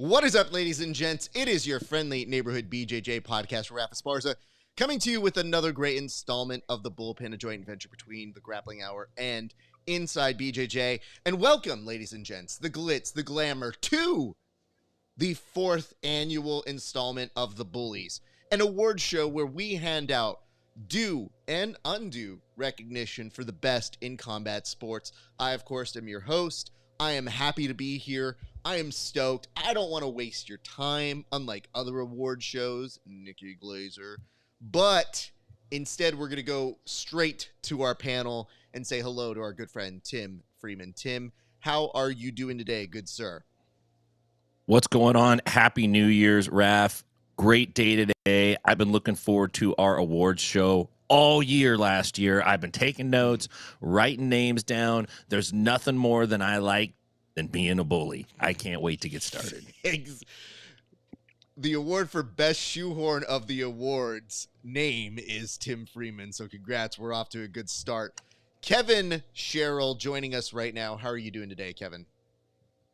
What is up, ladies and gents? It is your friendly neighborhood BJJ podcast, RAF ESPARZA, coming to you with another great installment of the Bullpen, a joint venture between the Grappling Hour and Inside BJJ. And welcome, ladies and gents, the glitz, the glamour, to the fourth annual installment of the Bullies, an award show where we hand out due and undue recognition for the best in combat sports. I, of course, am your host. I am happy to be here. I am stoked. I don't want to waste your time, unlike other award shows, Nikki Glazer. But instead, we're going to go straight to our panel and say hello to our good friend, Tim Freeman. Tim, how are you doing today, good sir? What's going on? Happy New Year's, Raf. Great day today. I've been looking forward to our awards show all year last year. I've been taking notes, writing names down. There's nothing more than I like than being a bully. I can't wait to get started. The award for best shoehorn of the awards name is Tim Freeman. So congrats. We're off to a good start. KEVIN Sherrill joining us right now. How are you doing today, Kevin?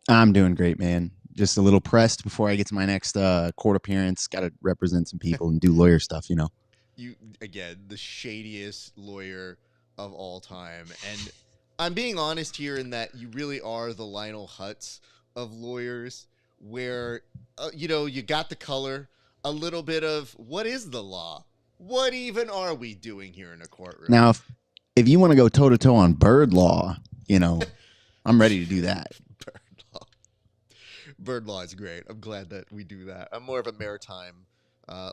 I'm doing great, man. Just a little pressed before I get to my next court appearance. Got to represent some people and do lawyer stuff, you know. You, again, the shadiest lawyer of all time. And I'm being honest here in that you really are the Lionel Hutz of lawyers, where, you got the color, a little bit of what is the law? What even are we doing here in a courtroom? Now, if you want to go toe-to-toe on bird law, I'm ready to do that. Bird law is great. I'm glad that we do that. I'm more of a maritime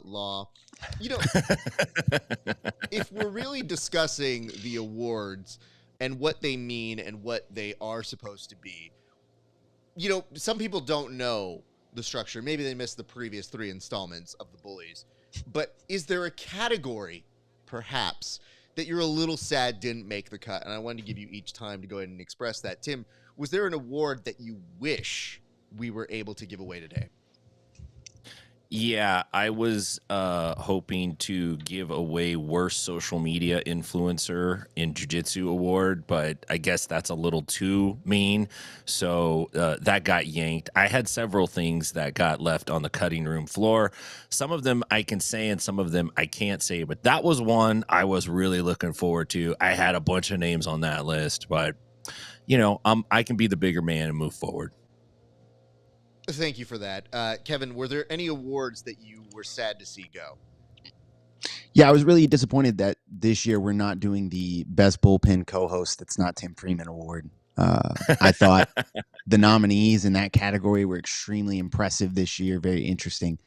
law. If we're really discussing the awards and what they mean and what they are supposed to be, some people don't know the structure. Maybe they missed the previous 3 installments of the Bullies. But is there a category, perhaps, that you're a little sad didn't make the cut? And I wanted to give you each time to go ahead and express that. Tim, was there an award that you wish we were able to give away today? Yeah, I was hoping to give away worst social media influencer in jiu-jitsu award, but I guess that's a little too mean. So that got yanked. I had several things that got left on the cutting room floor. Some of them I can say and some of them I can't say, but that was one I was really looking forward to. I had a bunch of names on that list, but I can be the bigger man and move forward. Thank you for that. Kevin, were there any awards that you were sad to see go? Yeah, I was really disappointed that this year we're not doing the best bullpen co-host that's not Tim Freeman award. I thought the nominees in that category were extremely impressive this year, very interesting.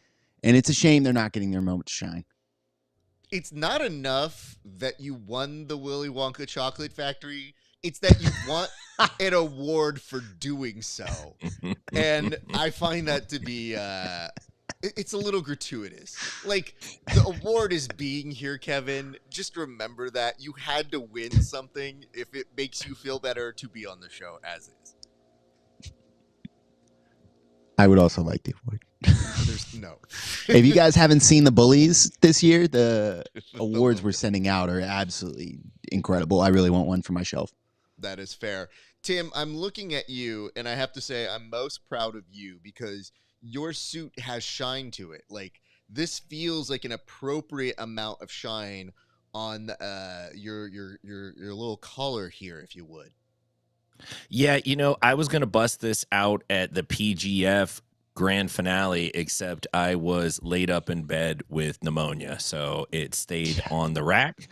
And it's a shame they're not getting their moment to shine. It's not enough that you won the Willy Wonka Chocolate Factory. It's that you want an award for doing so. And I find that to be, it's a little gratuitous. Like, the award is being here, Kevin. Just remember that. You had to win something if it makes you feel better to be on the show as is. I would also like the award. There's no. If you guys haven't seen the Bullies this year, the awards we're sending out are absolutely incredible. I really want one for my shelf. That is fair. Tim, I'm looking at you, and I have to say I'm most proud of you because your suit has shine to it. Like, this feels like an appropriate amount of shine on your little collar here, if you would. Yeah, I was going to bust this out at the PGF grand finale, except I was laid up in bed with pneumonia, so it stayed on the rack.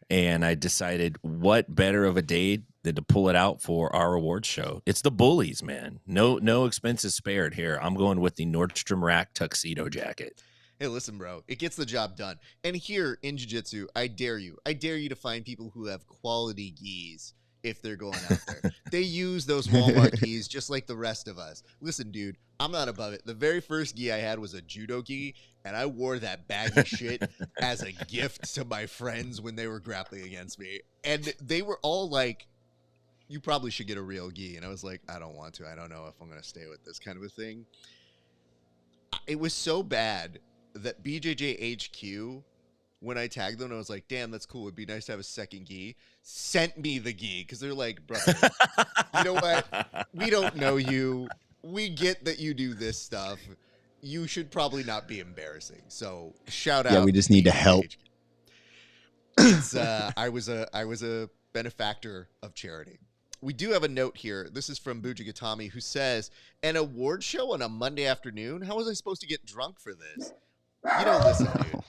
And I decided, what better of a day than to pull it out for our awards show? It's the Bullies, man. No expenses spared here. I'm going with the Nordstrom Rack tuxedo jacket. Hey, listen, bro. It gets the job done. And here in jiu-jitsu, I dare you to find people who have quality gis if they're going out there. They use those Walmart gis just like the rest of us. Listen, dude, I'm not above it. The very first gi I had was a judo gi, and I wore that baggy shit as a gift to my friends when they were grappling against me. And they were all like, you probably should get a real gi. And I was like, I don't want to. I don't know if I'm going to stay with this kind of a thing. It was so bad that BJJ HQ, when I tagged them, I was like, damn, that's cool. It'd be nice to have a second gi. Sent me the gi because they're like, brother, you know what? We don't know you. we get that you do this stuff. You should probably not be embarrassing. So shout out. Yeah, we just need to help. It's I was a benefactor of charity. We do have a note here. This is from Bujigatami, who says, an award show on a Monday afternoon? How was I supposed to get drunk for this? You don't listen, dude.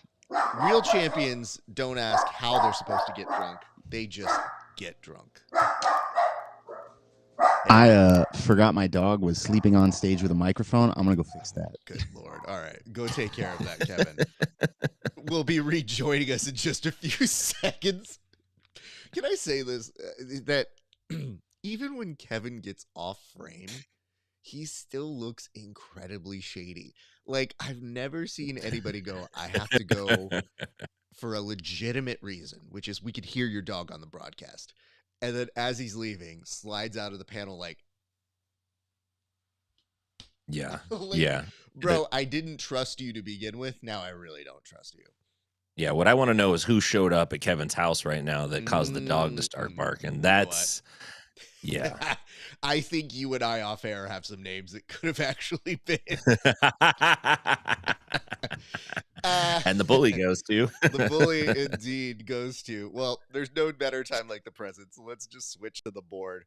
Real champions don't ask how they're supposed to get drunk. They just get drunk. I forgot my dog was sleeping on stage with a microphone. I'm going to go fix that. Good Lord. All right. Go take care of that, Kevin. Will be rejoining us in just a few seconds. Can I say this? That even when Kevin gets off frame, he still looks incredibly shady. Like, I've never seen anybody go, I have to go for a legitimate reason, which is we could hear your dog on the broadcast. And then as he's leaving, slides out of the panel like, Yeah. like, Yeah. Bro, I didn't trust you to begin with. Now I really don't trust you. Yeah. What I want to know is who showed up at Kevin's house right now that caused the dog to start barking. That's, yeah. I think you and I off air have some names that could have actually been. And the bully goes to. The bully indeed goes to. Well, there's no better time like the present, so let's just switch to the board.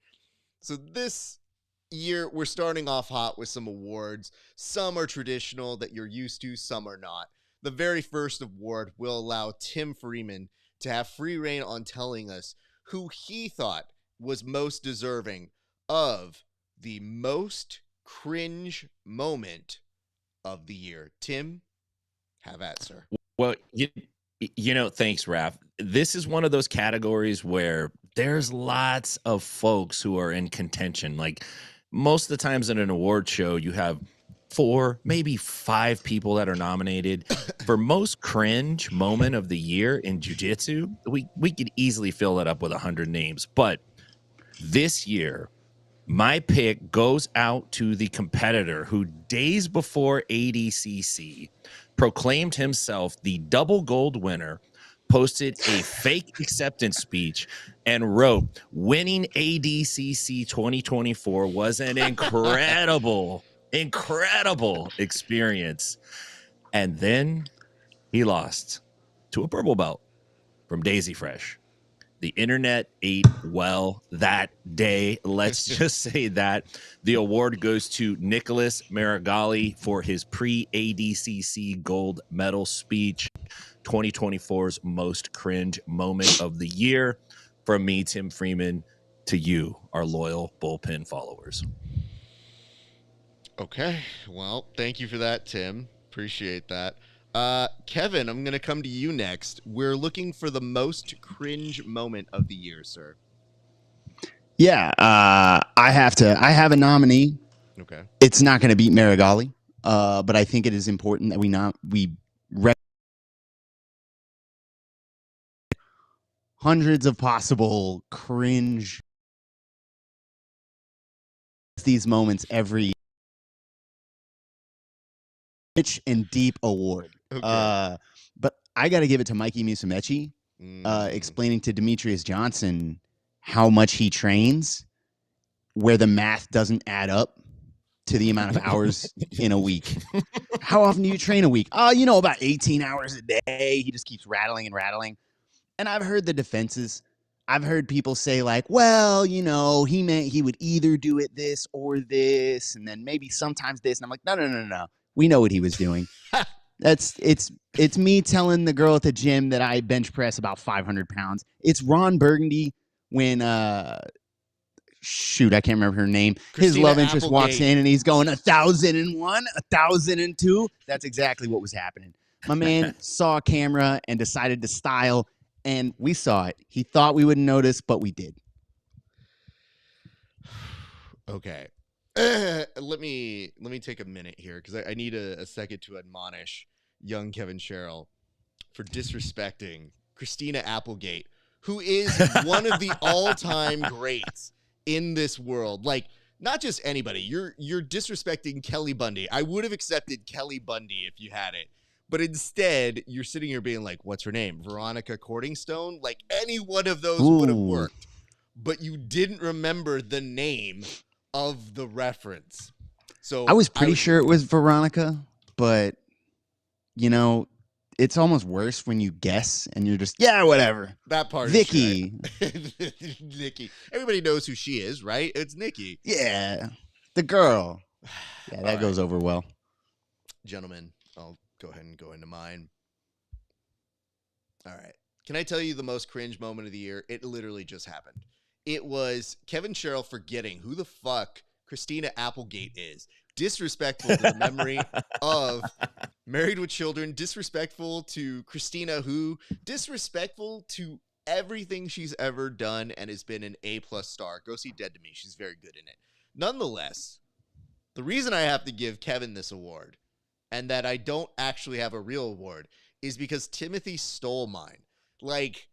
So this year, we're starting off hot with some awards. Some are traditional that you're used to, some are not. The very first award will allow Tim Freeman to have free reign on telling us who he thought was most deserving of the most cringe moment of the year. Tim, have at, sir. Well, you know, thanks, Raph. This is one of those categories where there's lots of folks who are in contention. Like, most of the times in an award show, you have 4, maybe 5 people that are nominated. For most cringe moment of the year in jiu-jitsu, we could easily fill it up with 100 names. But this year, my pick goes out to the competitor who days before ADCC proclaimed himself the double gold winner, posted a fake acceptance speech, and wrote, winning ADCC 2024 was an incredible experience. And then he lost to a purple belt from Daisy Fresh. The internet ate well that day. Let's just say that. The award goes to Nicholas Marigali for his pre-ADCC gold medal speech, 2024's most cringe moment of the year. From me, Tim Freeman, to you, our loyal Bullpen followers. Okay. Well, thank you for that, Tim. Appreciate that. Kevin, I'm going to come to you next. We're looking for the most cringe moment of the year, sir. Yeah, I have a nominee. Okay. It's not going to beat Marigali, but I think it is important that we hundreds of possible cringe these moments every rich and deep award. Okay. But I got to give it to Mikey Musumeci, explaining to Demetrius Johnson how much he trains, where the math doesn't add up to the amount of hours in a week. How often do you train a week? About 18 hours a day. He just keeps rattling and rattling. And I've heard the defenses. I've heard people say like, well, he meant he would either do it this or this, and then maybe sometimes this. And I'm like, no. We know what he was doing. It's me telling the girl at the gym that I bench press about 500 pounds. It's Ron Burgundy when I can't remember her name. His love interest walks in and he's going 1,001, 1,002. That's exactly what was happening. My man saw a camera and decided to style, and we saw it. He thought we wouldn't notice, but we did. Okay. Let me take a minute here because I need a second to admonish young Kevin Sherrill for disrespecting Christina Applegate, who is one of the all-time greats in this world. Like, not just anybody. You're disrespecting Kelly Bundy. I would have accepted Kelly Bundy if you had it. But instead, you're sitting here being like, what's her name? Veronica Cordingstone? Like, any one of those would have worked. But you didn't remember the name of the reference. So I was pretty sure it was Veronica, but you know, it's almost worse when you guess and you're just, yeah, whatever. That part Vicky. is true. Nikki. Everybody knows who she is, right? It's Nikki. Yeah. The girl. Yeah, that All goes right. over well. Gentlemen, I'll go ahead and go into mine. All right. Can I tell you the most cringe moment of the year? It literally just happened. It was Kevin Sherrill forgetting who the fuck Christina Applegate is. Disrespectful to the memory of Married with Children. Disrespectful to Christina Who. Disrespectful to everything she's ever done and has been an A+ star. Go see Dead to Me. She's very good in it. Nonetheless, the reason I have to give Kevin this award and that I don't actually have a real award is because Timothy stole mine. Like,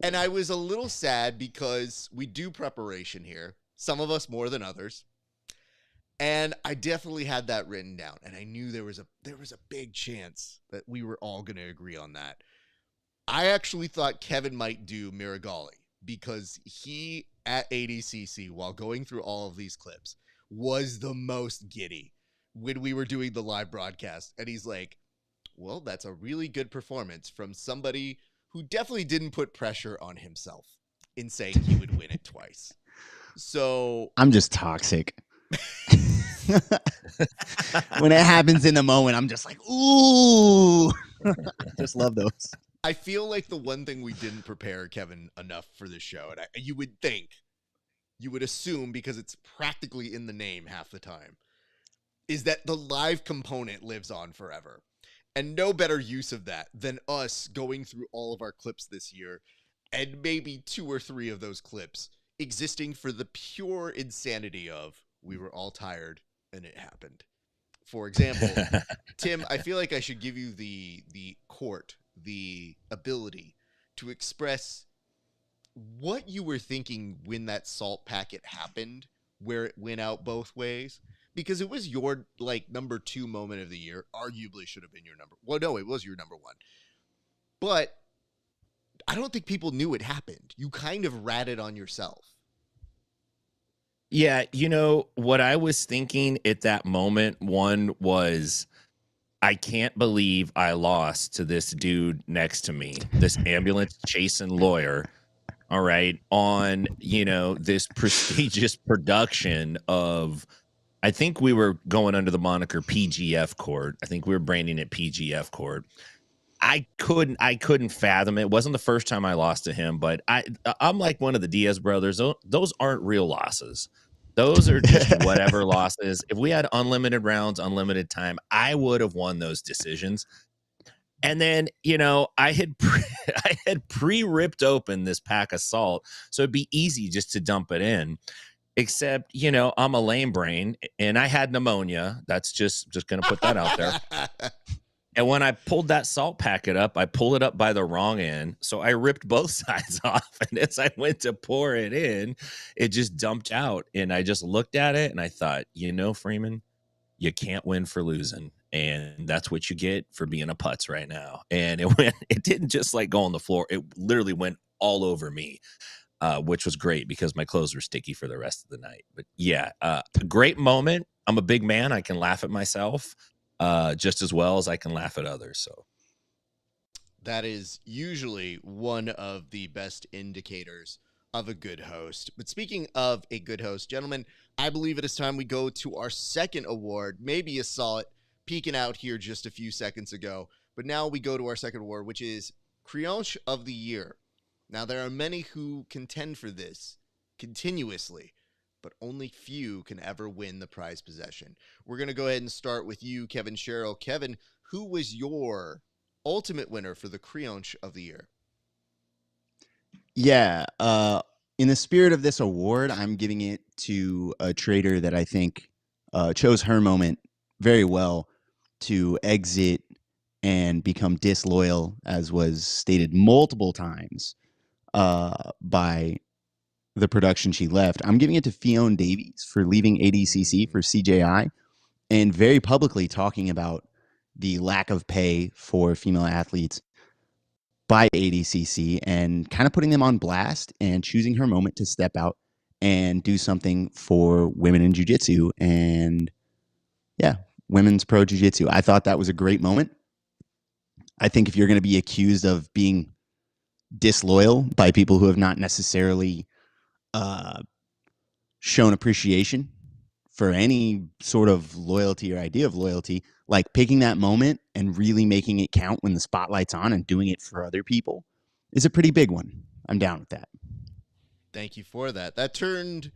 and I was a little sad because we do preparation here. Some of us more than others. And I definitely had that written down. And I knew there was a big chance that we were all going to agree on that. I actually thought Kevin might do Miragali because he, at ADCC, while going through all of these clips, was the most giddy when we were doing the live broadcast. And he's like, well, that's a really good performance from somebody who definitely didn't put pressure on himself in saying he would win it twice. So I'm just toxic. When it happens in the moment, I'm just like, ooh. I just love those. I feel like the one thing we didn't prepare Kevin enough for this show, and you would think, you would assume because it's practically in the name half the time, is that the live component lives on forever. And no better use of that than us going through all of our clips this year, and maybe 2 or 3 of those clips existing for the pure insanity of we were all tired and it happened. For example, Tim, I feel like I should give you the ability to express what you were thinking when that salt packet happened, where it went out both ways. Because it was your, like, number 2 moment of the year. Arguably should have been your number. Well, no, it was your number 1. But I don't think people knew it happened. You kind of ratted on yourself. Yeah, you know, what I was thinking at that moment, one was, I can't believe I lost to this dude next to me, this ambulance chasing lawyer. All right. On, you know, this prestigious production of, I think we were going under the moniker PGF Court. I think we were branding it PGF Court. I couldn't fathom it. It wasn't the first time I lost to him, but I'm like one of the Diaz brothers. Those aren't real losses. Those are just whatever losses. If we had unlimited rounds, unlimited time, I would have won those decisions. And then, you know, I had pre-ripped open this pack of salt, so it'd be easy just to dump it in. Except, you know, I'm a lame brain and I had pneumonia. That's just going to put that out there. And when I pulled that salt packet up, I pulled it up by the wrong end. So I ripped both sides off. And as I went to pour it in, it just dumped out. And I just looked at it and I thought, you know, Freeman, you can't win for losing. And that's what you get for being a putz right now. And it didn't just like go on the floor. It literally went all over me. Which was great because my clothes were sticky for the rest of the night. But yeah, a great moment. I'm a big man. I can laugh at myself just as well as I can laugh at others. So that is usually one of the best indicators of a good host. But speaking of a good host, gentlemen, I believe it is time we go to our second award. Maybe you saw it peeking out here just a few seconds ago. But now we go to our second award, which is Creonche of the Year. Now, there are many who contend for this continuously, but only few can ever win the prize possession. We're going to go ahead and start with you, Kevin Sherrill. Kevin, who was your ultimate winner for the Creonche of the Year? Yeah. In the spirit of this award, I'm giving it to a trader that I think chose her moment very well to exit and become disloyal, as was stated multiple times by the production she left. I'm giving it to Fiona Davies for leaving ADCC for CJI and very publicly talking about the lack of pay for female athletes by ADCC and kind of putting them on blast and choosing her moment to step out and do something for women in jiu-jitsu. And Yeah, women's pro jiu-jitsu. I thought that was a great moment. I think if you're going to be accused of being disloyal by people who have not necessarily uh, shown appreciation for any sort of loyalty or idea of loyalty, like picking that moment and really making it count when the spotlight's on and doing it for other people is a pretty big one. I'm down with that. Thank you for that. That turned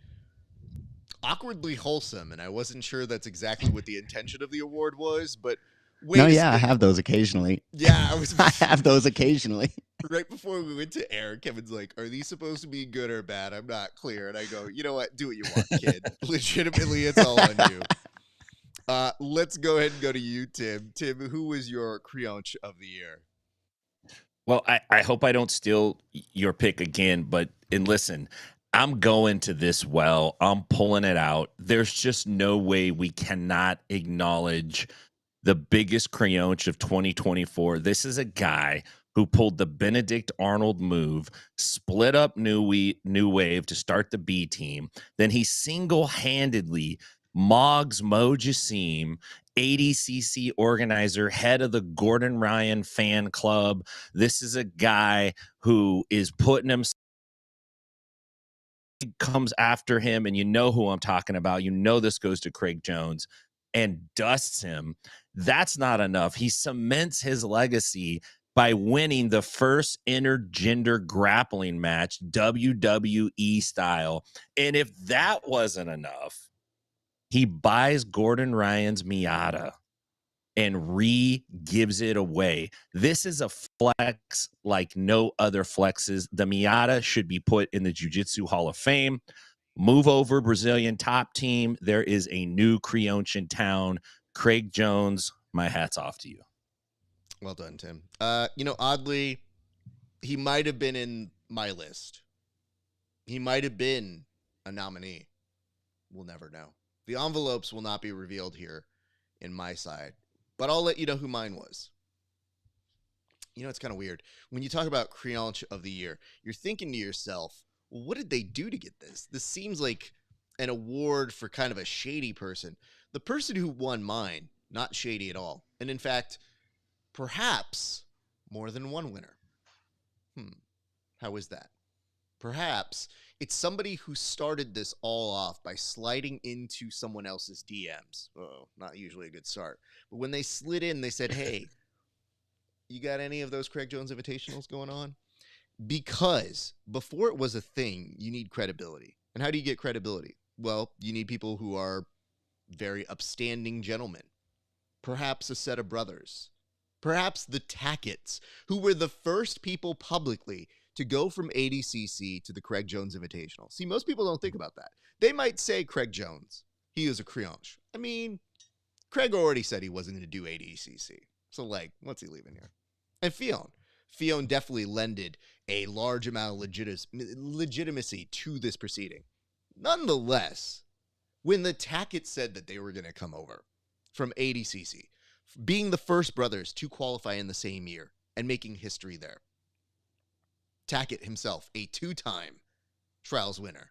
awkwardly wholesome, and I wasn't sure that's exactly what the intention of the award was, but wait. No, yeah, I have those occasionally. Yeah, I have those occasionally. Right before we went to air, Kevin's like, "Are these supposed to be good or bad? I'm not clear." And I go, "You know what? Do what you want, kid. Legitimately, it's all on you." Let's go ahead and go to you, Tim. Tim, who was your creonch of the year? Well, I hope I don't steal your pick again, and listen, I'm going to this well. I'm pulling it out. There's just no way we cannot acknowledge the biggest creonch of 2024. This is a guy who pulled the Benedict Arnold move, split up New Wave to start the B team. Then he single-handedly Moggs Mo Jassim, ADCC organizer, head of the Gordon Ryan fan club. This is a guy who is putting himself, comes after him, and you know who I'm talking about. You know this goes to Craig Jones, and dusts him. That's not enough. He cements his legacy by winning the first intergender grappling match, WWE style. And if that wasn't enough, he buys Gordon Ryan's Miata and gives it away. This is a flex like no other flexes. The Miata should be put in the Jiu-Jitsu Hall of Fame. Move over, Brazilian top team. There is a new creonch in town. Craig Jones, my hat's off to you. Well done, Tim. Oddly, he might have been in my list. He might have been a nominee. We'll never know. The envelopes will not be revealed here in my side, but I'll let you know who mine was. You know, it's kind of weird. When you talk about creonch of the year, you're thinking to yourself, well, what did they do to get this? This seems like an award for kind of a shady person. The person who won mine, not shady at all. And in fact, perhaps more than one winner. How is that? Perhaps it's somebody who started this all off by sliding into someone else's DMs. Oh, not usually a good start. But when they slid in, they said, hey, you got any of those Craig Jones Invitationals going on? Because before it was a thing, you need credibility. And how do you get credibility? Well, you need people who are very upstanding gentlemen. Perhaps a set of brothers. Perhaps the Tacketts, who were the first people publicly to go from ADCC to the Craig Jones Invitational. See, most people don't think about that. They might say Craig Jones. He is a creonch. I mean, Craig already said he wasn't going to do ADCC. So, what's he leaving here? And Fion definitely lended a large amount of legitimacy to this proceeding. Nonetheless, when the Tacketts said that they were going to come over from ADCC, being the first brothers to qualify in the same year and making history there, Tackett himself, a two-time trials winner,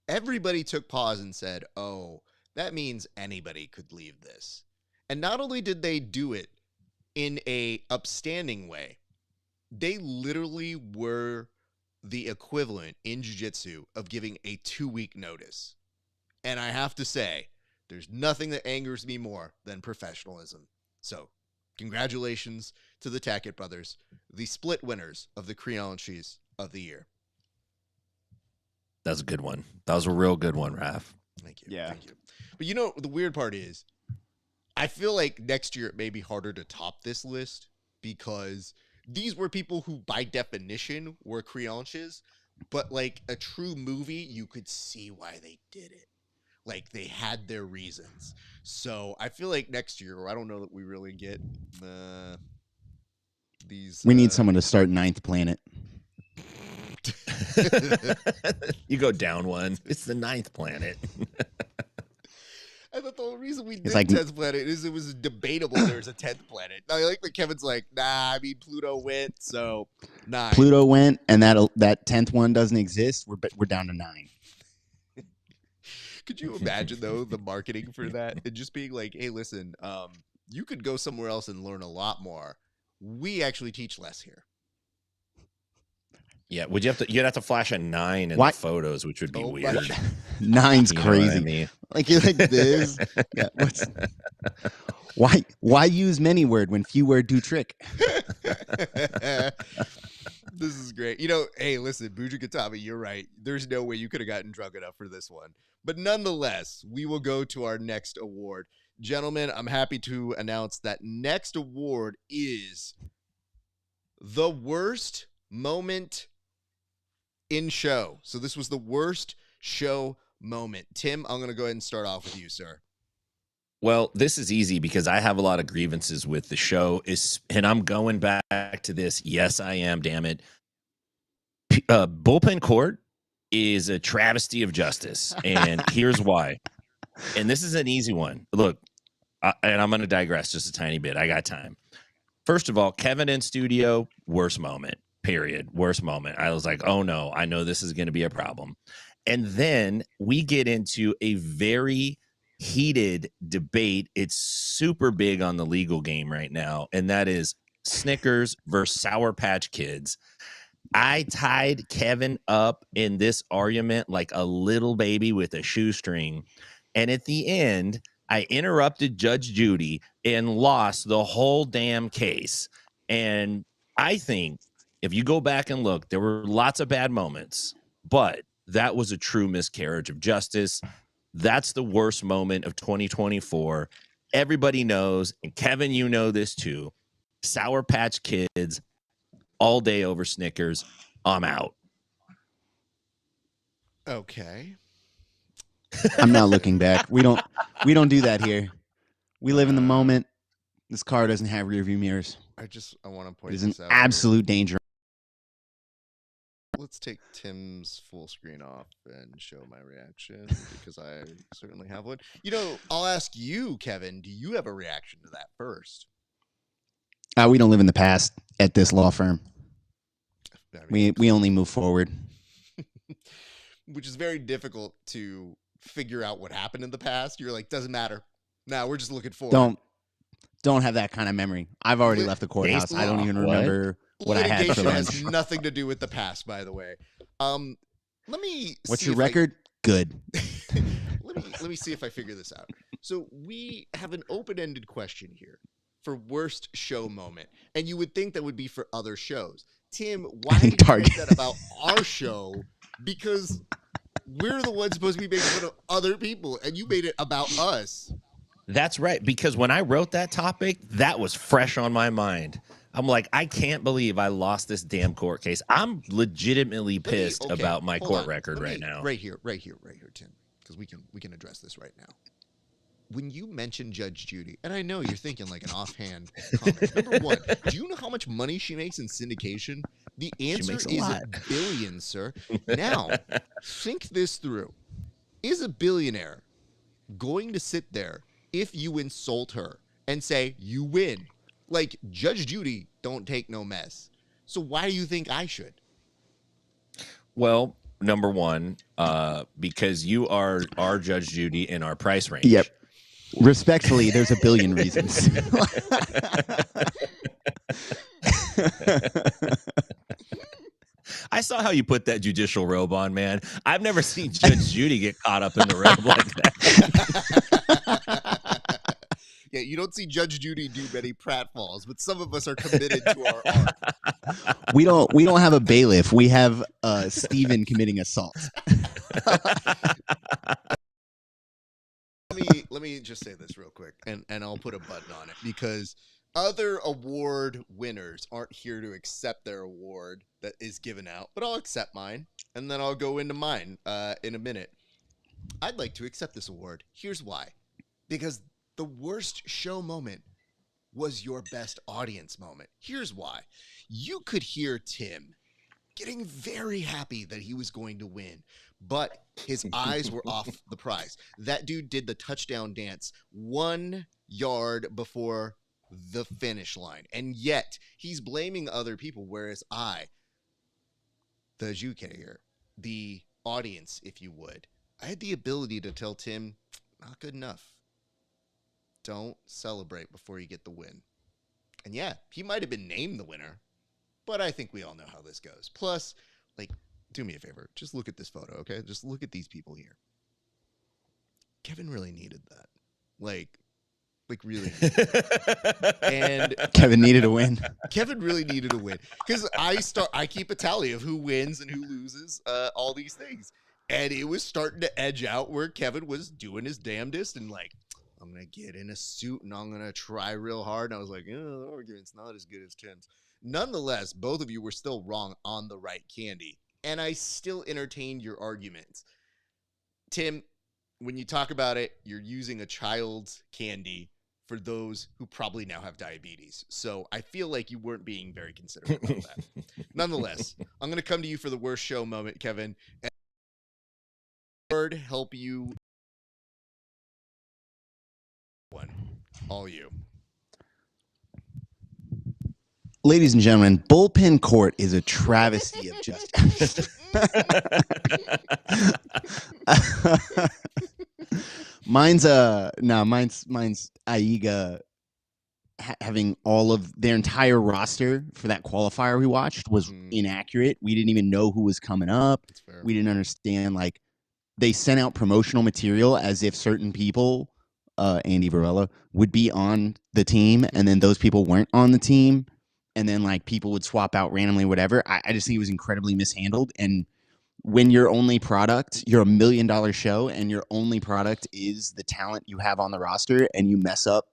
everybody took pause and said, oh, that means anybody could leave this. And not only did they do it in a upstanding way, they literally were the equivalent in jiu-jitsu of giving a 2-week notice. And I have to say, there's nothing that angers me more than professionalism. So, congratulations to the Tackett brothers, the split winners of the creonches of the year. That was a good one. That was a real good one, Raf. Thank you. Yeah. Thank you. But you know, the weird part is, I feel like next year it may be harder to top this list because these were people who, by definition, were creonches, but like a true movie, you could see why they did it. Like, they had their reasons. So, I feel like next year, I don't know that we really get these... We need someone to start Ninth Planet. You go down one. It's the Ninth Planet. I thought the whole reason we did It's like- 10th Planet is it was debatable there's a 10th planet. I like that Kevin's like, nah, I mean, Pluto went, so 9. Pluto went, and that 10th one doesn't exist. We're down to 9. Could you imagine though the marketing for that and just being like, hey, listen, you could go somewhere else and learn a lot more. We actually teach less here. Yeah, you'd have to flash a 9 in Why- the photos, which would be Oh, weird. Nine's You know what I crazy. mean? Like you're like this. Yeah. Why use many word when few word do trick? This is great. Hey, listen, Buju Katami, you're right. There's no way you could have gotten drunk enough for this one. But nonetheless, we will go to our next award. Gentlemen, I'm happy to announce that next award is the worst moment in show. So this was the worst show moment. Tim, I'm going to go ahead and start off with you, sir. Well, this is easy because I have a lot of grievances with the show, and I'm going back to this. Yes, I am, damn it. Bullpen Court is a travesty of justice, and here's why. And this is an easy one. Look, and I'm going to digress just a tiny bit. I got time. First of all, Kevin in studio, worst moment, period. Worst moment. I was like, oh no, I know this is going to be a problem. And then we get into a very heated debate. It's super big on the legal game right now, and that is Snickers versus Sour Patch Kids. I tied Kevin up in this argument like a little baby with a shoestring, and at the end, I interrupted Judge Judy and lost the whole damn case. And I think if you go back and look, there were lots of bad moments, but that was a true miscarriage of justice. That's the worst moment of 2024. Everybody knows, and Kevin, you know this too. Sour Patch Kids all day over Snickers. I'm out. Okay. I'm not looking back. We don't do that here. We live in the moment. This car doesn't have rear view mirrors. I want to point It is an this out. absolute danger. Let's take Tim's full screen off and show my reaction because I certainly have one. I'll ask you, Kevin, do you have a reaction to that first? We don't live in the past at this law firm. I mean, We only move forward. which is very difficult to figure out what happened in the past. You're like, doesn't matter. Now we're just looking forward. Don't have that kind of memory. I've already left the courthouse. I don't even remember what I had for Litigation lunch. has nothing to do with the past, by the way. Let me. What's see your if record? Good. let me see if I figure this out. So we have an open-ended question here for worst show moment, and you would think that would be for other shows. Tim, why did you make that about our show? Because we're the ones supposed to be making fun of other people, and you made it about us. That's right, because when I wrote that topic, that was fresh on my mind. I'm like, I can't believe I lost this damn court case. I'm legitimately pissed about my court record right now. Right here, Tim, because we can address this right now. When you mention Judge Judy, and I know you're thinking like an offhand comment. Number one, do you know how much money she makes in syndication? The answer is billions, sir. Now, think this through. Is a billionaire going to sit there if you insult her and say, you win? Like, Judge Judy don't take no mess. So why do you think I should? Well, number one, because you are our Judge Judy in our price range. Yep. Respectfully, there's a billion reasons. I saw how you put that judicial robe on, man. I've never seen Judge Judy get caught up in the robe like that. Yeah, you don't see Judge Judy do many pratfalls, but some of us are committed to our art. We don't have a bailiff. We have Stephen committing assault. Let me just say this real quick, and I'll put a button on it, because other award winners aren't here to accept their award that is given out, but I'll accept mine, and then I'll go into mine in a minute. I'd like to accept this award. Here's why. Because the worst show moment was your best audience moment. Here's why. You could hear Tim getting very happy that he was going to win, but his eyes were off the prize. That dude did the touchdown dance 1 yard before the finish line, and yet he's blaming other people, whereas I, the adjudicator, the audience, if you would, I had the ability to tell Tim, not good enough. Don't celebrate before you get the win. And yeah, he might have been named the winner, but I think we all know how this goes. Plus, like, do me a favor. Just look at this photo, okay? Just look at these people here. Kevin really needed that. Like really. And Kevin needed a win. Kevin really needed a win because I keep a tally of who wins and who loses all these things, and it was starting to edge out where Kevin was doing his damnedest and like, I'm gonna get in a suit and I'm gonna try real hard. And I was like, the argument's not as good as Tim's. Nonetheless, both of you were still wrong on the right candy, and I still entertained your arguments. Tim, when you talk about it, you're using a child's candy for those who probably now have diabetes. So I feel like you weren't being very considerate about that. Nonetheless, I'm going to come to you for the worst show moment, Kevin. And Lord help you. One. All you. Ladies and gentlemen, Bullpen Court is a travesty of justice. Mine's Aiga having all of their entire roster for that qualifier we watched was inaccurate. We didn't even know who was coming up. We didn't understand, like, they sent out promotional material as if certain people, Andy Varela, would be on the team, and then those people weren't on the team, and then like people would swap out randomly, whatever. I just think it was incredibly mishandled. And when your only product, you're $1 million show, and your only product is the talent you have on the roster, and you mess up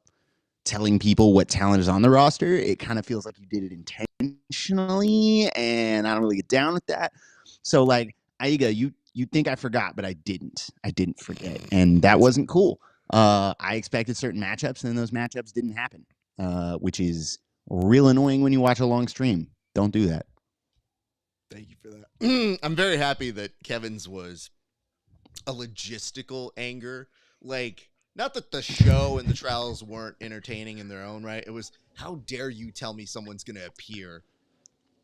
telling people what talent is on the roster, it kind of feels like you did it intentionally, and I don't really get down with that. So, like, Aiga, you think I forgot, but I didn't. I didn't forget, and that wasn't cool. I expected certain matchups, and then those matchups didn't happen, which is real annoying when you watch a long stream. Don't do that. Thank you for that. I'm very happy that Kevin's was a logistical anger. Like, not that the show and the trials weren't entertaining in their own right. It was, how dare you tell me someone's going to appear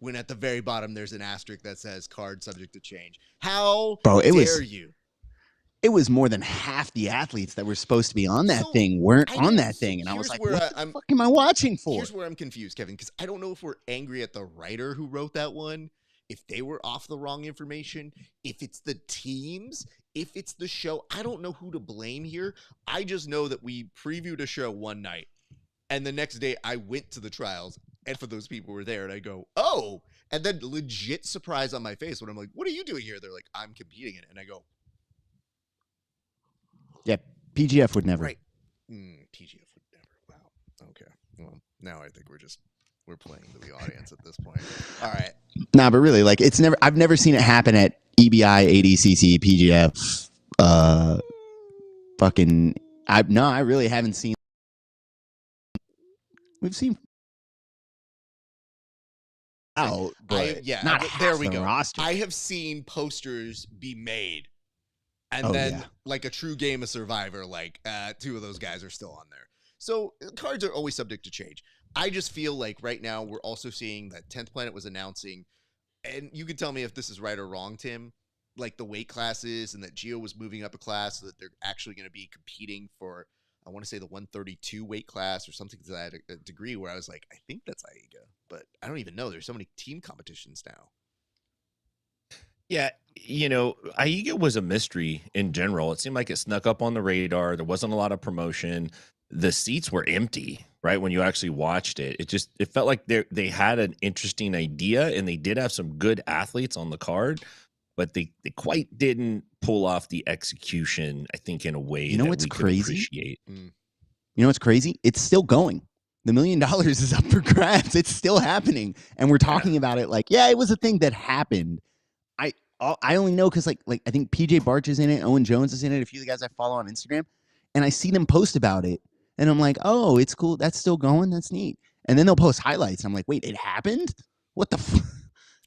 when at the very bottom there's an asterisk that says card subject to change. How dare you? It was more than half the athletes that were supposed to be on that thing weren't on that thing. And I was like, what the fuck am I watching for? Here's where I'm confused, Kevin, because I don't know if we're angry at the writer who wrote that one, if they were off the wrong information, if it's the teams, if it's the show. I don't know who to blame here. I just know that we previewed a show one night, and the next day I went to the trials, and for those people who were there, and I go, oh, and then legit surprise on my face when I'm like, what are you doing here? They're like, I'm competing in it. And I go, yeah, PGF would never. Right. PGF would never. Wow. Okay. Well, now I think we're playing to the audience at this point. All right. Nah, but really, like, I've never seen it happen at EBI, ADCC, PGF. I really haven't seen. We've seen. Oh, there we go. Roster. I have seen posters be made. And like a true game of Survivor, like two of those guys are still on there. So cards are always subject to change. I just feel like right now we're also seeing that 10th Planet was announcing, and you can tell me if this is right or wrong, Tim, like the weight classes, and that Geo was moving up a class so that they're actually going to be competing for, I want to say, the 132 weight class or something to that degree, where I was like, I think that's Aiga, but I don't even know. There's so many team competitions now. Yeah, Aiga was a mystery in general. It seemed like it snuck up on the radar. There wasn't a lot of promotion. The seats were empty, right? When you actually watched it, it felt like they had an interesting idea, and they did have some good athletes on the card, but they quite didn't pull off the execution, I think, in a way that we could appreciate. You know what's crazy? It's still going. The $1 million is up for grabs. It's still happening, and we're talking about it like, yeah, it was a thing that happened. I only know because like I think PJ Barch is in it, Owen Jones is in it, a few of the guys I follow on Instagram, and I see them post about it, and I'm like, oh, it's cool, that's still going, that's neat. And then they'll post highlights, and I'm like, wait, it happened? What the fuck?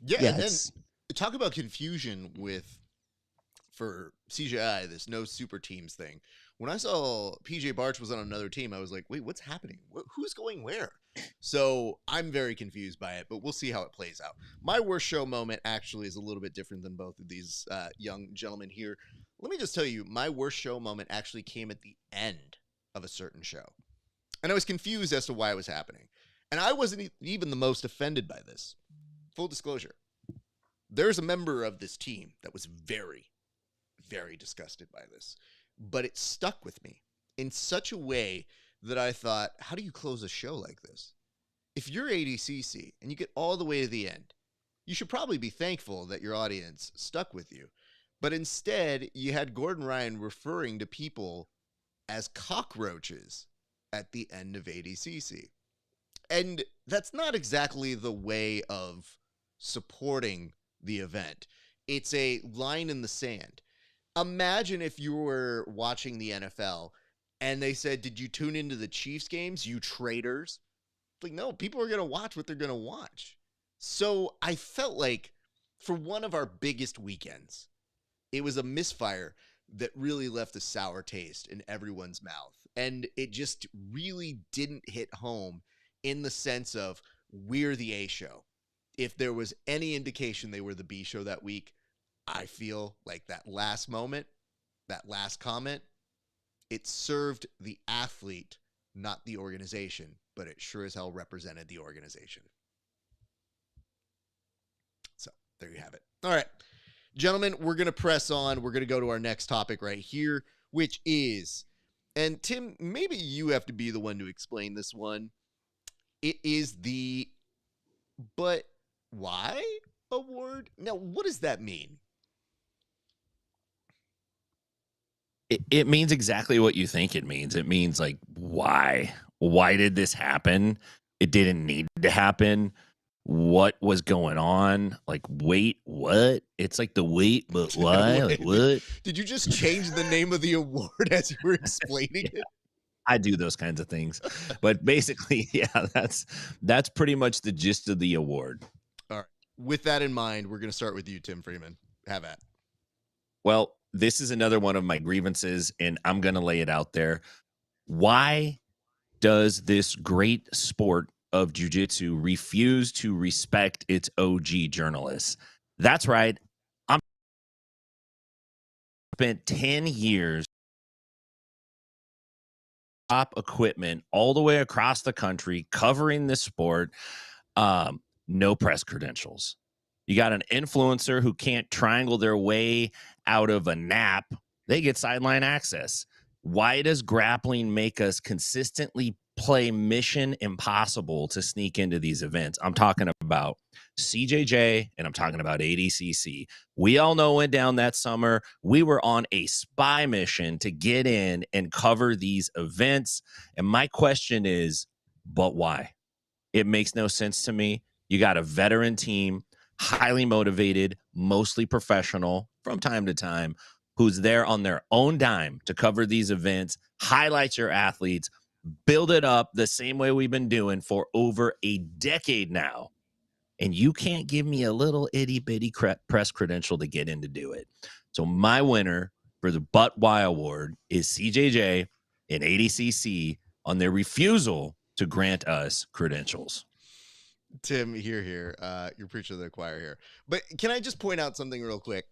Yeah, and then talk about confusion for CGI, this no super teams thing. When I saw PJ Barch was on another team, I was like, wait, what's happening? Who's going where? So I'm very confused by it, but we'll see how it plays out. My worst show moment actually is a little bit different than both of these young gentlemen here. let me just tell you, my worst show moment actually came at the end of a certain show. And I was confused as to why it was happening. And I wasn't even the most offended by this. Full disclosure. There's a member of this team that was very, very disgusted by this. But it stuck with me in such a way that I thought, how do you close a show like this? If you're ADCC and you get all the way to the end, you should probably be thankful that your audience stuck with you. But instead, you had Gordon Ryan referring to people as cockroaches at the end of ADCC. And that's not exactly the way of supporting the event. It's a line in the sand. Imagine if you were watching the NFL and they said, did you tune into the Chiefs games, you traitors? Like, no, people are going to watch what they're going to watch. So I felt like for one of our biggest weekends, it was a misfire that really left a sour taste in everyone's mouth. And it just really didn't hit home in the sense of we're the A show. If there was any indication they were the B show that week, I feel like that last moment, that last comment, it served the athlete, not the organization, but it sure as hell represented the organization. So there you have it. All right, gentlemen, we're going to press on. We're going to go to our next topic right here, which is, and Tim, maybe you have to be the one to explain this one. It is the But Why Award. Now, what does that mean? It means exactly what you think it means. It means like, why? Why did this happen? It didn't need to happen. What was going on? Like, wait, what? It's like the wait, but why? Like, what? Did you just change the name of the award as you were explaining it? I do those kinds of things. But basically, yeah, that's pretty much the gist of the award. All right. With that in mind, we're going to start with you, Tim Freeman. Have at. Well, this is another one of my grievances, and I'm going to lay it out there. Why does this great sport of jiu-jitsu refuse to respect its OG journalists? That's right. I'm spent 10 years top equipment all the way across the country covering this sport. No press credentials. You got an influencer who can't triangle their way out of a nap. They get sideline access. Why does grappling make us consistently play mission impossible to sneak into these events? I'm talking about CJJ and I'm talking about ADCC. We all know went down that summer. We were on a spy mission to get in and cover these events. And my question is, but why? It makes no sense to me. You got a veteran team, highly motivated, mostly professional from time to time, who's there on their own dime to cover these events, highlight your athletes, build it up the same way we've been doing for over a decade now. And you can't give me a little itty bitty press credential to get in to do it. So my winner for the But Why Award is CJJ and ADCC on their refusal to grant us credentials. Tim, here. You're preaching to the choir here. But can I just point out something real quick?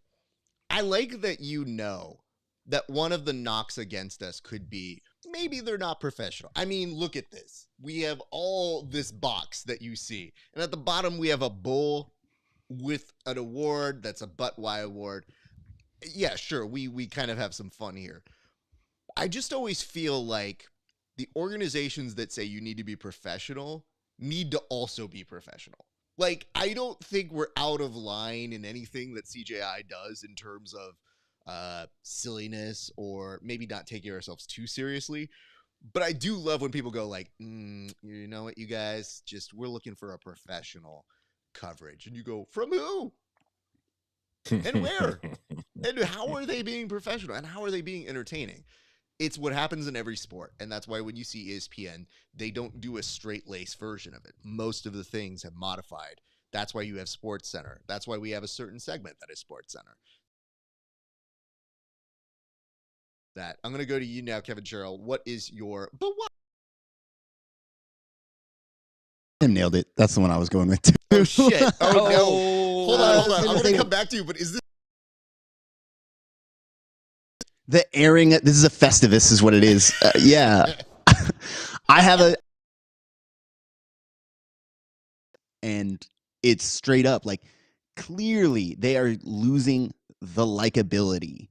I like that you know that one of the knocks against us could be maybe they're not professional. I mean, look at this. We have all this box that you see. And at the bottom, we have a bull with an award that's a But Why Award. Yeah, sure. We kind of have some fun here. I just always feel like the organizations that say you need to be professional need to also be professional. Like, I don't think we're out of line in anything that CJI does in terms of silliness or maybe not taking ourselves too seriously. But I do love when people go like, you know what, you guys, just we're looking for a professional coverage. And you go, from who? And where? And how are they being professional? And how are they being entertaining? It's what happens in every sport. And that's why when you see ESPN, they don't do a straight lace version of it. Most of the things have modified. That's why you have Sports Center. That's why we have a certain segment that is Sports Center. That I'm going to go to you now, Kevin Sherrill. What is your, but what? Tim nailed it. That's the one I was going with too. Oh, shit. Oh, no. Hold on. I'm going to come back to you, but is this The airing. This is a Festivus, is what it is. Yeah, I have a, and it's straight up like clearly they are losing the likability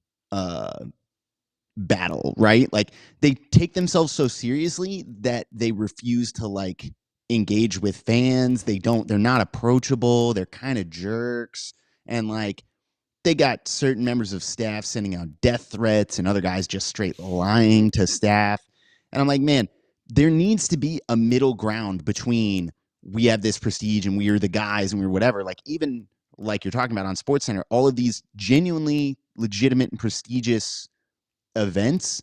battle, right? Like they take themselves so seriously that they refuse to like engage with fans. They're not approachable. They're kind of jerks. And like they got certain members of staff sending out death threats and other guys just straight lying to staff. And I'm like, man, there needs to be a middle ground between we have this prestige and we're the guys and we're whatever. Like even like you're talking about on SportsCenter, all of these genuinely legitimate and prestigious events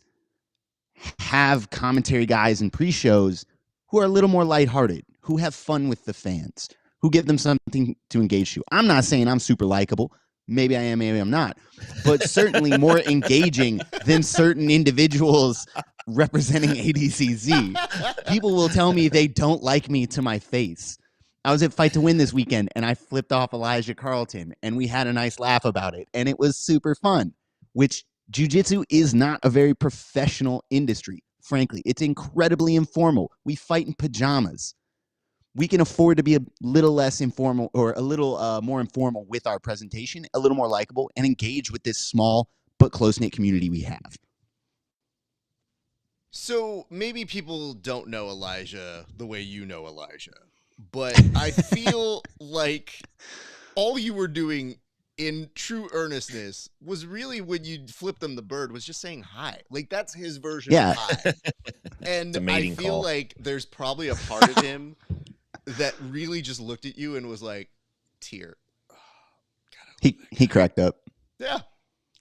have commentary guys and pre-shows who are a little more lighthearted, who have fun with the fans, who give them something to engage to. I'm not saying I'm super likable. Maybe I am, maybe I'm not. But certainly more engaging than certain individuals representing ADCZ. People will tell me they don't like me to my face. I was at Fight to Win this weekend, and I flipped off Elijah Carlton, and we had a nice laugh about it, and it was super fun, which jiu-jitsu is not a very professional industry. Frankly, it's incredibly informal. We fight in pajamas. We can afford to be a little less informal or a little more informal with our presentation, a little more likable, and engage with this small but close-knit community we have. So maybe people don't know Elijah the way you know Elijah, but I feel like all you were doing in true earnestness was really when you flipped them the bird was just saying hi. Like that's his version of hi. And I feel call. like there's probably a part of him that really just looked at you and was like, tear. Oh, he cracked up. Yeah.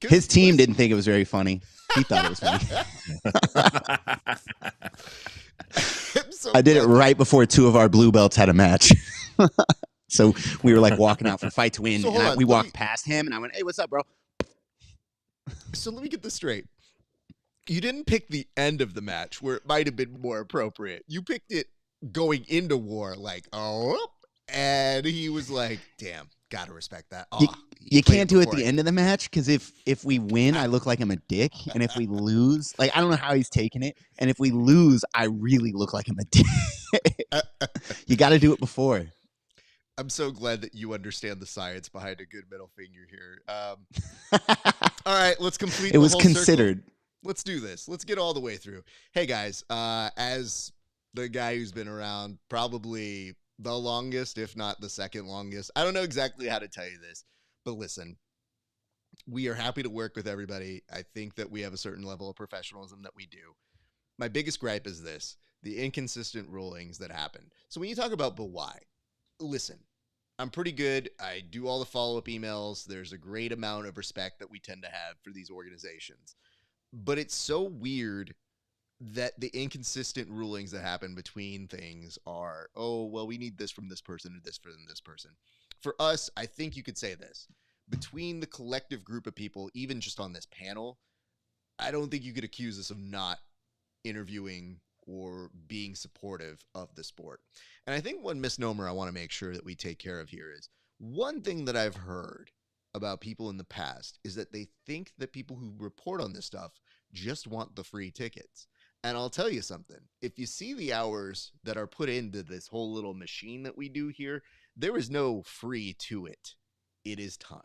His team didn't think it was very funny. He thought it was funny. I did it right before two of our blue belts had a match. So we were like walking out for Fight to Win. So we walked past him and I went, hey, what's up, bro? So let me get this straight. You didn't pick the end of the match where it might have been more appropriate. You picked it going into war, like, oh, and he was like, damn, gotta respect that. Oh, you can't do it at the end of the match because if we win, I look like I'm a dick. And if we lose, like, I don't know how he's taking it. And if we lose, I really look like I'm a dick. You got to do it before. I'm so glad that you understand the science behind a good middle finger here. All right, let's complete it was considered. Circle. Let's do this. Let's get all the way through. Hey, guys, as the guy who's been around probably the longest, if not the second longest, I don't know exactly how to tell you this, but listen, we are happy to work with everybody. I think that we have a certain level of professionalism that we do. My biggest gripe is this, the inconsistent rulings that happen. So when you talk about, but why? Listen, I'm pretty good. I do all the follow-up emails. There's a great amount of respect that we tend to have for these organizations. But it's so weird that the inconsistent rulings that happen between things are, oh, well, we need this from this person or this from this person. For us, I think you could say this. Between the collective group of people, even just on this panel, I don't think you could accuse us of not interviewing or being supportive of the sport. And I think one misnomer I want to make sure that we take care of here is one thing that I've heard about people in the past is that they think that people who report on this stuff just want the free tickets. And I'll tell you something, if you see the hours that are put into this whole little machine that we do here, there is no free to it. It is time.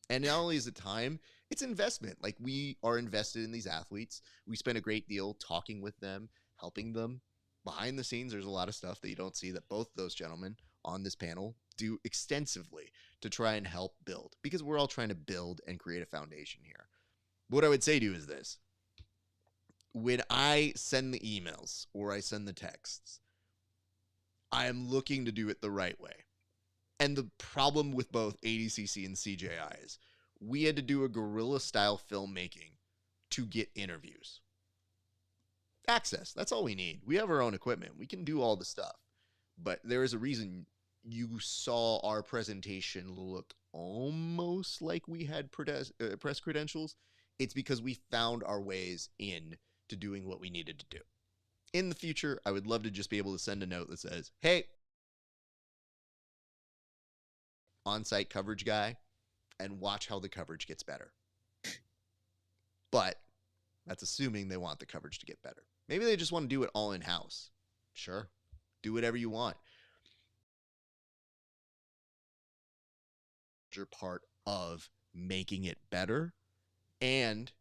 And not only is it time, it's investment. Like we are invested in these athletes. We spend a great deal talking with them, helping them. Behind the scenes, there's a lot of stuff that you don't see that both those gentlemen on this panel do extensively to try and help build, because we're all trying to build and create a foundation here. What I would say to you is this. When I send the emails or I send the texts, I am looking to do it the right way. And the problem with both ADCC and CJI is we had to do a guerrilla style filmmaking to get interviews. Access, that's all we need. We have our own equipment. We can do all the stuff. But there is a reason you saw our presentation look almost like we had press credentials. It's because we found our ways in to doing what we needed to do. In the future, I would love to just be able to send a note that says, hey, on-site coverage guy, and watch how the coverage gets better. But That's assuming they want the coverage to get better. Maybe they just want to do it all in-house. Sure. Do whatever you want. Part of making it better and,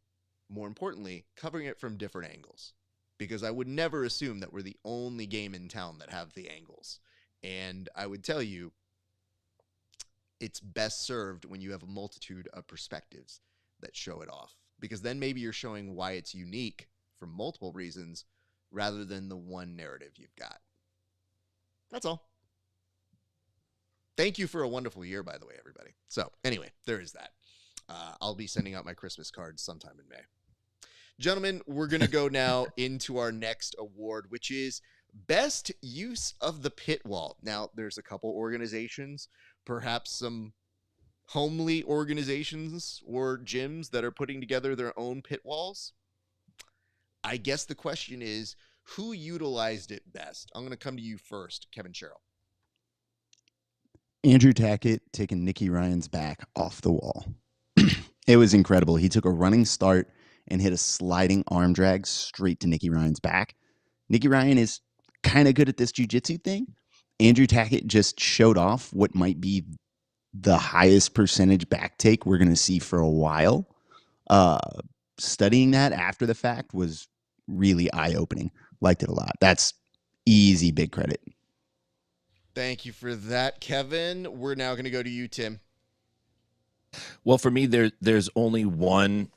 more importantly, covering it from different angles. Because I would never assume that we're the only game in town that have the angles. And I would tell you, it's best served when you have a multitude of perspectives that show it off. Because then maybe you're showing why it's unique for multiple reasons rather than the one narrative you've got. That's all. Thank you for a wonderful year, by the way, everybody. So anyway, there is that. I'll be sending out my Christmas cards sometime in May. Gentlemen, we're going to go now into our next award, which is Best Use of the Pit Wall. Now, there's a couple organizations, perhaps some homely organizations or gyms that are putting together their own pit walls. I guess the question is, who utilized it best? I'm going to come to you first, Kevin Sherrill. Andrew Tackett taking Nicky Ryan's back off the wall. It was incredible. He took a running start and hit a sliding arm drag straight to Nicky Ryan's back. Nicky Ryan is kind of good at this jiu-jitsu thing. Andrew Tackett just showed off what might be the highest percentage back take we're going to see for a while. Studying that after the fact was really eye-opening. Liked it a lot. That's easy big credit. Thank you for that, Kevin. We're now going to go to you, Tim. Well, for me, there's only one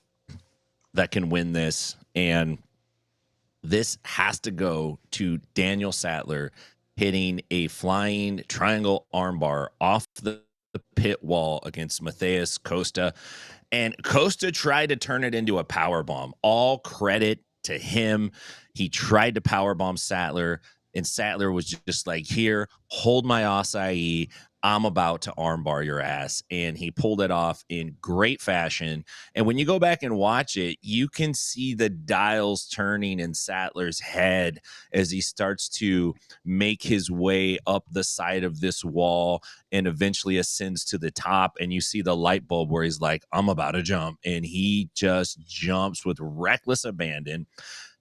that can win this, and this has to go to Daniel Sattler hitting a flying triangle armbar off the pit wall against Matheus Costa. And Costa tried to turn it into a power bomb. All credit to him. He tried to power bomb Sattler, and Sattler was just like, here, hold my acai. I'm about to armbar your ass. And he pulled it off in great fashion. And when you go back and watch it, you can see the dials turning in Sattler's head as he starts to make his way up the side of this wall and eventually ascends to the top. And you see the light bulb where he's like, I'm about to jump. And he just jumps with reckless abandon.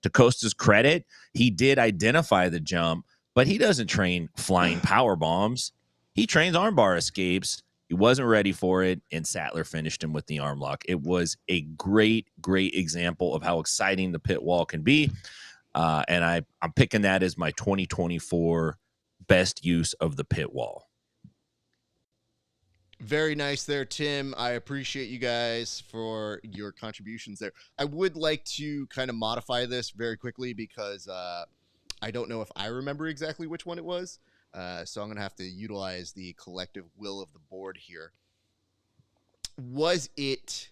To Costa's credit, he did identify the jump, but he doesn't train flying power bombs. He trains armbar escapes. He wasn't ready for it, and Sattler finished him with the arm lock. It was a great, great example of how exciting the pit wall can be. And I'm picking that as my 2024 best use of the pit wall. Very nice there, Tim. I appreciate you guys for your contributions there. I would like to kind of modify this very quickly because I don't know if I remember exactly which one it was. So I'm going to have to utilize the collective will of the board here. Was it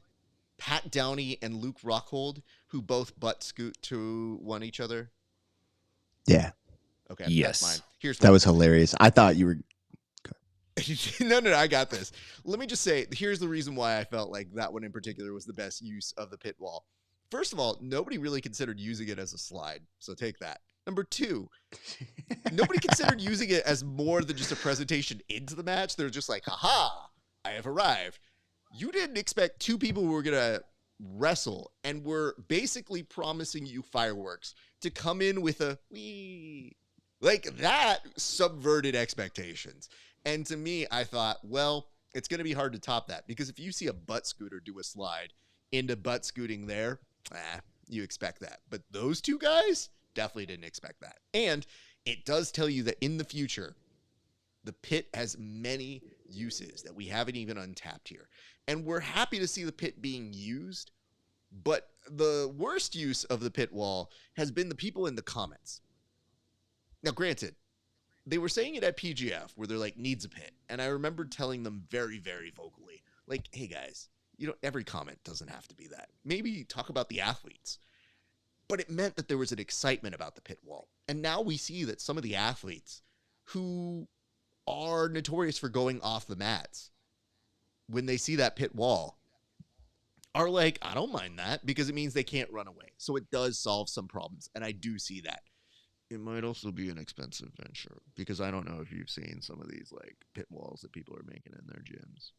Pat Downey and Luke Rockhold who both butt scoot to one each other? Yeah. Okay. Yes. That's fine. That was hilarious. I thought you were... No, I got this. Let me just say, here's the reason why I felt like that one in particular was the best use of the pit wall. First of all, nobody really considered using it as a slide, so take that. Number two, nobody considered using it as more than just a presentation into the match. They're just like, haha, I have arrived. You didn't expect two people who were going to wrestle and were basically promising you fireworks to come in with a wee. Like, that subverted expectations. And to me, I thought, well, it's going to be hard to top that because if you see a butt scooter do a slide into butt scooting there, you expect that. But those two guys definitely didn't expect that. And it does tell you that in the future, the pit has many uses that we haven't even untapped here. And we're happy to see the pit being used, but the worst use of the pit wall has been the people in the comments. Now, granted, they were saying it at PGF where they're like, needs a pit. And I remember telling them very, very vocally, like, hey guys, every comment doesn't have to be that. Maybe talk about the athletes. But it meant that there was an excitement about the pit wall. And now we see that some of the athletes who are notorious for going off the mats, when they see that pit wall, are like, I don't mind that because it means they can't run away. So it does solve some problems. And I do see that. It might also be an expensive venture because I don't know if you've seen some of these like pit walls that people are making in their gyms.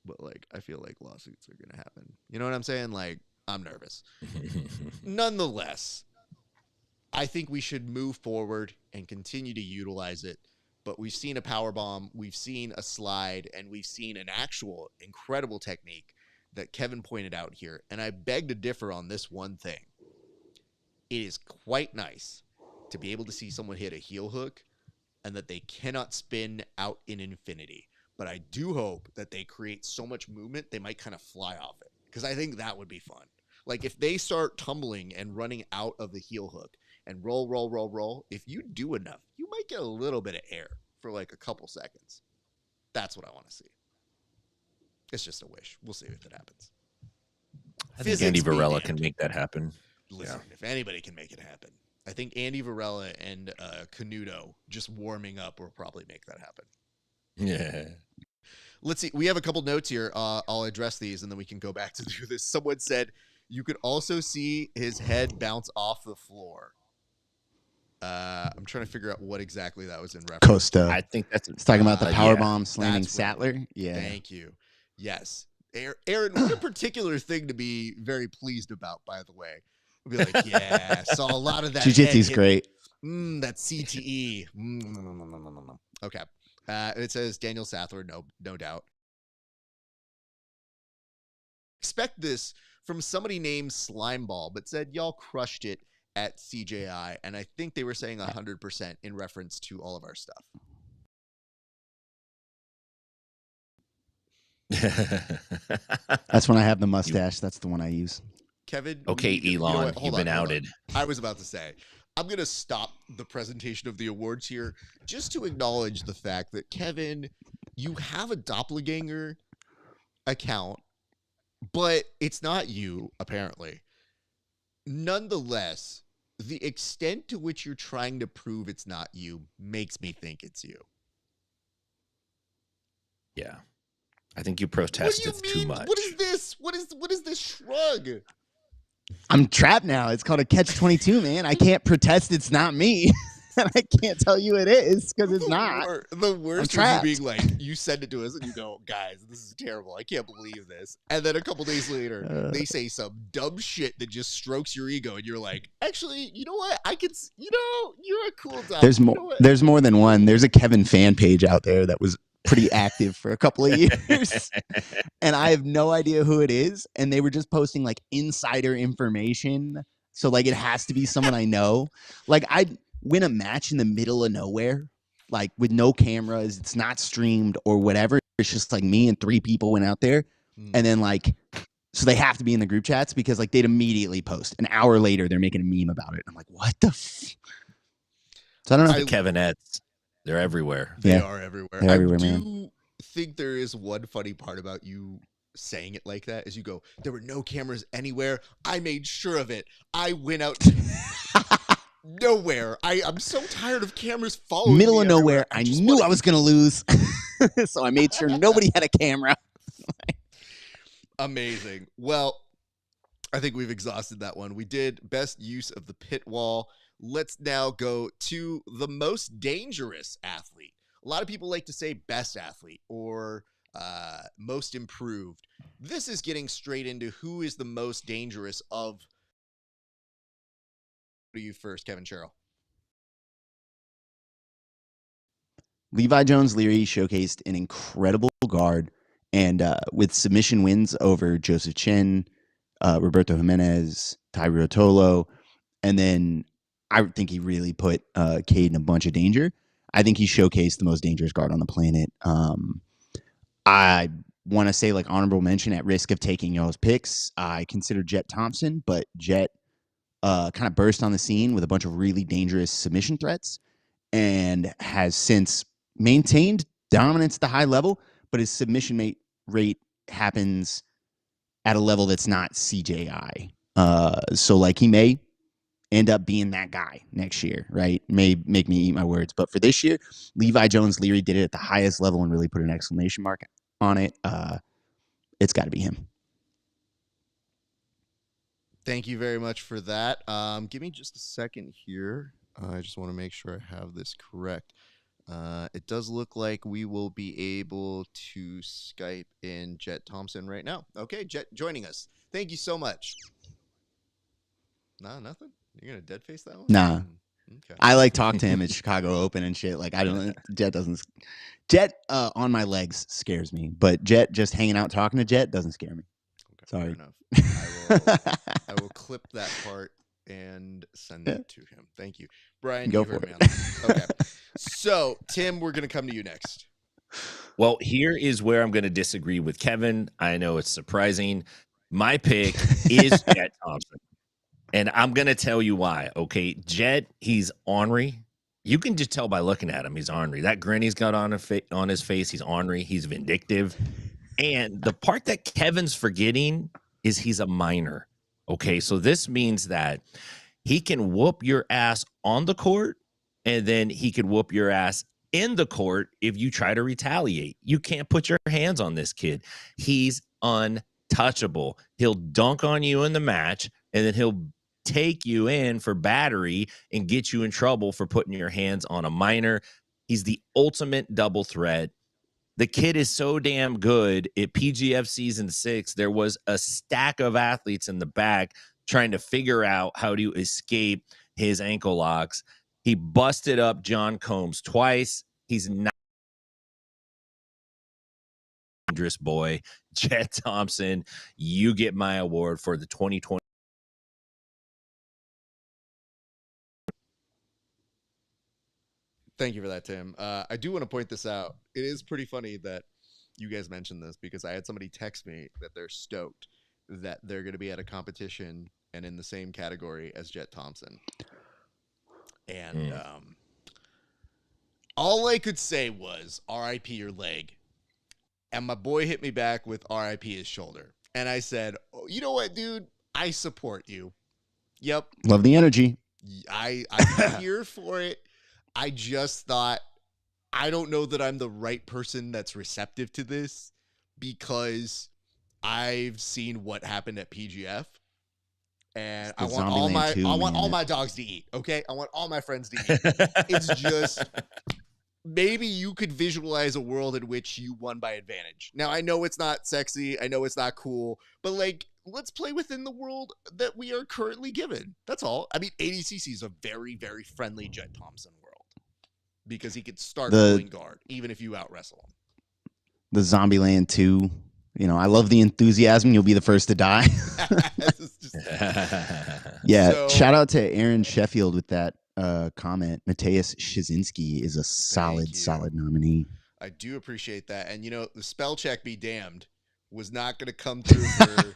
But like, I feel like lawsuits are going to happen. You know what I'm saying? Like, I'm nervous. Nonetheless, I think we should move forward and continue to utilize it. But we've seen a power bomb, we've seen a slide, and we've seen an actual incredible technique that Kevin pointed out here. And I beg to differ on this one thing. It is quite nice to be able to see someone hit a heel hook and that they cannot spin out in infinity. But I do hope that they create so much movement, they might kind of fly off it. Because I think that would be fun. Like if they start tumbling and running out of the heel hook and roll, if you do enough, you might get a little bit of air for like a couple seconds. That's what I want to see. It's just a wish. We'll see if it happens. I think Andy Varela can make that happen. Listen, if anybody can make it happen, I think Andy Varela and Canuto just warming up will probably make that happen. Yeah. Let's see. We have a couple notes here. I'll address these and then we can go back to do this. Someone said you could also see his head bounce off the floor. I'm trying to figure out what exactly that was in reference. Costa. I think that's it's talking about the power bomb slamming That's Sattler. Yeah. Thank you. Yes. Aaron, what a particular thing to be very pleased about, by the way. We'll be like, yeah, saw a lot of that. Jiu-jitsu's great. That CTE. Okay. It says Daniel Sattler, no doubt. Expect this from somebody named Slimeball, but said y'all crushed it at CJI, and I think they were saying 100% in reference to all of our stuff. That's when I have the mustache. That's the one I use. Kevin. Okay, Elon, you've been outed. I was about to say, I'm going to stop the presentation of the awards here just to acknowledge the fact that, Kevin, you have a doppelganger account, but it's not you, apparently. Nonetheless, the extent to which you're trying to prove it's not you makes me think it's you. Yeah. I think you protested too much. What is this? What is this shrug? I'm trapped now. It's called a catch-22, man. I can't protest it's not me. And I can't tell you it is because it's not. The worst is you being like, you send it to us and you go, guys, this is terrible. I can't believe this. And then a couple days later, they say some dumb shit that just strokes your ego. And you're like, actually, you know what? You're a cool dog. There's more than one. There's a Kevin fan page out there that was pretty active for a couple of years. And I have no idea who it is. And they were just posting like insider information. So like it has to be someone I know. Like I'd win a match in the middle of nowhere, like with no cameras, it's not streamed or whatever. It's just like me and 3 people went out there. And then like, so they have to be in the group chats because like they'd immediately post. An hour later, they're making a meme about it. I'm like, what the So I don't know. Kevinettes. They're everywhere. They are everywhere. They're everywhere, I do man. think there is one funny part about you saying it like that is you go, there were no cameras anywhere. I made sure of it. I went out to nowhere. I'm so tired of cameras following middle me of nowhere. everywhere. I knew I was going to lose. So I made sure nobody had a camera. Amazing. Well, I think we've exhausted that one. We did best use of the pit wall. Let's now go to the most dangerous athlete. A lot of people like to say best athlete or most improved. This is getting straight into who is the most dangerous of. To you first, Kevin Sherrill. Levi Jones-Leary showcased an incredible guard, and with submission wins over Joseph Chen, Roberto Jimenez, Tyro Tolo, and then I think he really put Cade in a bunch of danger. I think he showcased the most dangerous guard on the planet. I want to say, like, honorable mention at risk of taking y'all's picks. I consider Jet Thompson, but Jet kind of burst on the scene with a bunch of really dangerous submission threats and has since maintained dominance at the high level, but his submission rate happens at a level that's not CJI. So like he may end up being that guy next year, right? May make me eat my words. But for this year, Levi Jones-Leary did it at the highest level and really put an exclamation mark on it. It's got to be him. Thank you very much for that. Give me just a second here. I just want to make sure I have this correct. It does look like we will be able to Skype in Jet Thompson right now. Okay, Jet joining us. Thank you so much. Nah, nothing. You're gonna dead face that one? Nah. Okay. I like talk to him at Chicago Open and shit. Like Jet on my legs scares me, but Jet just hanging out talking to Jet doesn't scare me. Okay, Sorry. fair enough. I will clip that part and send it to him. Thank you, Brian. Go you for heard it. me on that. Okay. So, Tim, we're gonna come to you next. Well, here is where I'm going to disagree with Kevin. I know it's surprising. My pick is Jet Thompson. And I'm going to tell you why. Okay. Jet, he's ornery. You can just tell by looking at him, he's ornery. That grin he's got on his face, he's ornery. He's vindictive. And the part that Kevin's forgetting is he's a minor. Okay. So this means that he can whoop your ass on the court, and then he could whoop your ass in the court if you try to retaliate. You can't put your hands on this kid. He's untouchable. He'll dunk on you in the match, and then he'll take you in for battery and get you in trouble for putting your hands on a minor. He's the ultimate double threat. The kid is so damn good. At PGF season 6, there was a stack of athletes in the back trying to figure out how to escape his ankle locks. He busted up John Combs twice. He's not a dangerous boy. Jet Thompson, you get my award for the 2020. Thank you for that, Tim. I do want to point this out. It is pretty funny that you guys mentioned this because I had somebody text me that they're stoked that they're going to be at a competition and in the same category as Jet Thompson. And all I could say was RIP your leg. And my boy hit me back with RIP his shoulder. And I said, oh, you know what, dude? I support you. Yep. Love the energy. I'm here for it. I just thought, I don't know that I'm the right person that's receptive to this because I've seen what happened at PGF. And I want all my dogs to eat. Okay. I want all my friends to eat. It's just, maybe you could visualize a world in which you won by advantage. Now, I know it's not sexy. I know it's not cool, but like, let's play within the world that we are currently given. That's all. I mean, ADCC is a very, very friendly Jet Thompson world because he could start pulling guard, even if you out wrestle him. The Zombieland 2. You know, I love the enthusiasm. You'll be the first to die. Yeah. So, shout out to Aaron Sheffield with that comment. Mateus Shizinski is a solid nominee. I do appreciate that. And, you know, the spell check be damned was not going to come through for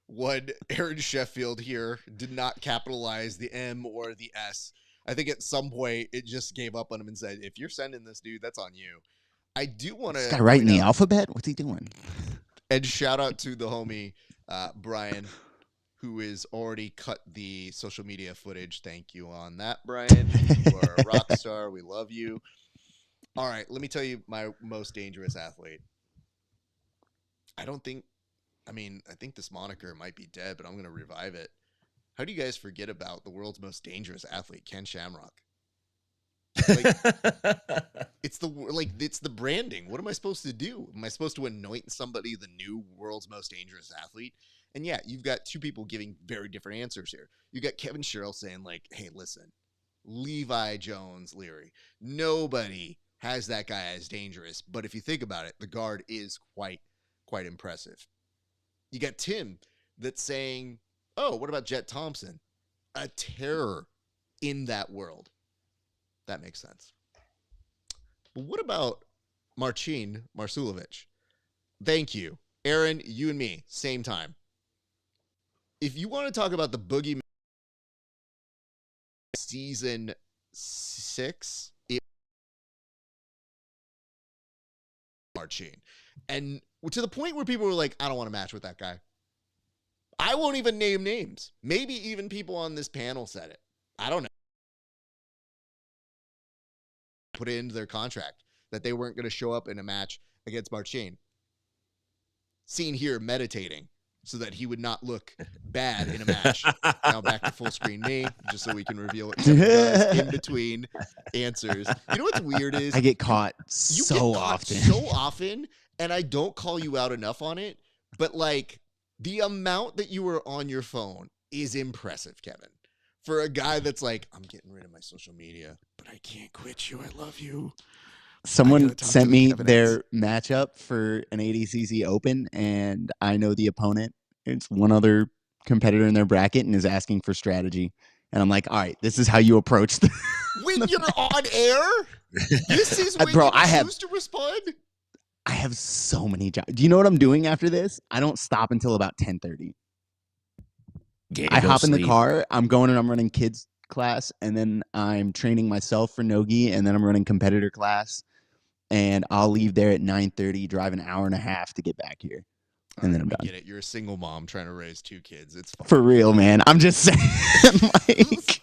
what Aaron Sheffield here did not capitalize the M or the S. I think at some point it just gave up on him and said, if you're sending this dude, that's on you. I do want to. This guy writing the alphabet? What's he doing? And shout out to the homie, Brian, who has already cut the social media footage. Thank you on that, Brian. You are a rock star. We love you. All right, let me tell you my most dangerous athlete. I think this moniker might be dead, but I'm going to revive it. How do you guys forget about the world's most dangerous athlete, Ken Shamrock? Like, it's the branding. What am I supposed to do? Am I supposed to anoint somebody the new world's most dangerous athlete? And yeah, you've got two people giving very different answers here. You got Kevin Sherrill saying like, hey, listen, Levi Jones Leary. Nobody has that guy as dangerous. But if you think about it, the guard is quite impressive. You got Tim that's saying, oh, what about Jet Thompson? A terror in that world. That makes sense. But what about Marcin Marsulovic? Thank you. Aaron, you and me, same time. If you want to talk about the boogeyman season 6, Marcin. And to the point where people were like, I don't want to match with that guy. I won't even name names. Maybe even people on this panel said it. I don't know. Put it into their contract that they weren't going to show up in a match against Marcin. Seen here meditating so that he would not look bad in a match. Now back to full screen me, just so we can reveal what Kevin does in between answers. You know what's weird is I get caught so often, and I don't call you out enough on it. But like the amount that you were on your phone is impressive, Kevin. for a guy that's like, I'm getting rid of my social media, but I can't quit you. I love you. Someone sent me their matchup for an ADCC Open, and I know the opponent. It's one other competitor in their bracket and is asking for strategy. And I'm like, all right, this is how you approach the when you're on air. This is when bro, you choose to respond. I have so many jobs. Do you know what I'm doing after this? I don't stop until about 10:30. I hop in the car. I'm going and I'm running kids class, and then I'm training myself for Nogi, and then I'm running competitor class. And I'll leave there at 9:30, drive an hour and a half to get back here. And then I'm done. Get it. You're a single mom trying to raise 2 kids. It's fine. For real, man. I'm just saying, like,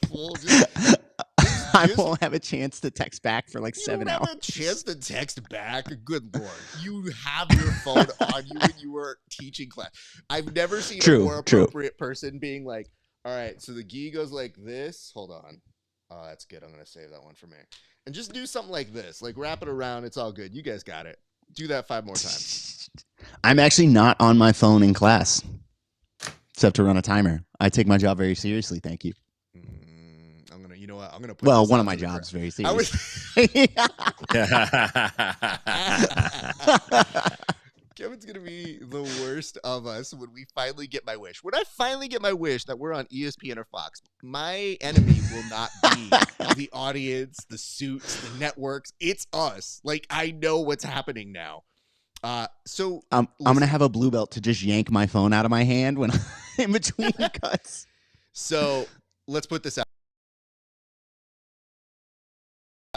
I won't have a chance to text back for like 7 hours. You have a chance to text back? Good Lord. You have your phone on you when you were teaching class. I've never seen a more appropriate person being like, all right, so the gi goes like this. Hold on. Oh, that's good. I'm going to save that one for me. And just do something like this. Like, wrap it around. It's all good. You guys got it. Do that 5 more times. I'm actually not on my phone in class, except to run a timer. I take my job very seriously. Thank you. You know what? I'm going to put one of my jobs very seriously. Kevin's going to be the worst of us when we finally get my wish. When I finally get my wish that we're on ESPN or Fox, my enemy will not be the audience, the suits, the networks. It's us. Like, I know what's happening now. So I'm going to have a blue belt to just yank my phone out of my hand when in between cuts. So let's put this out.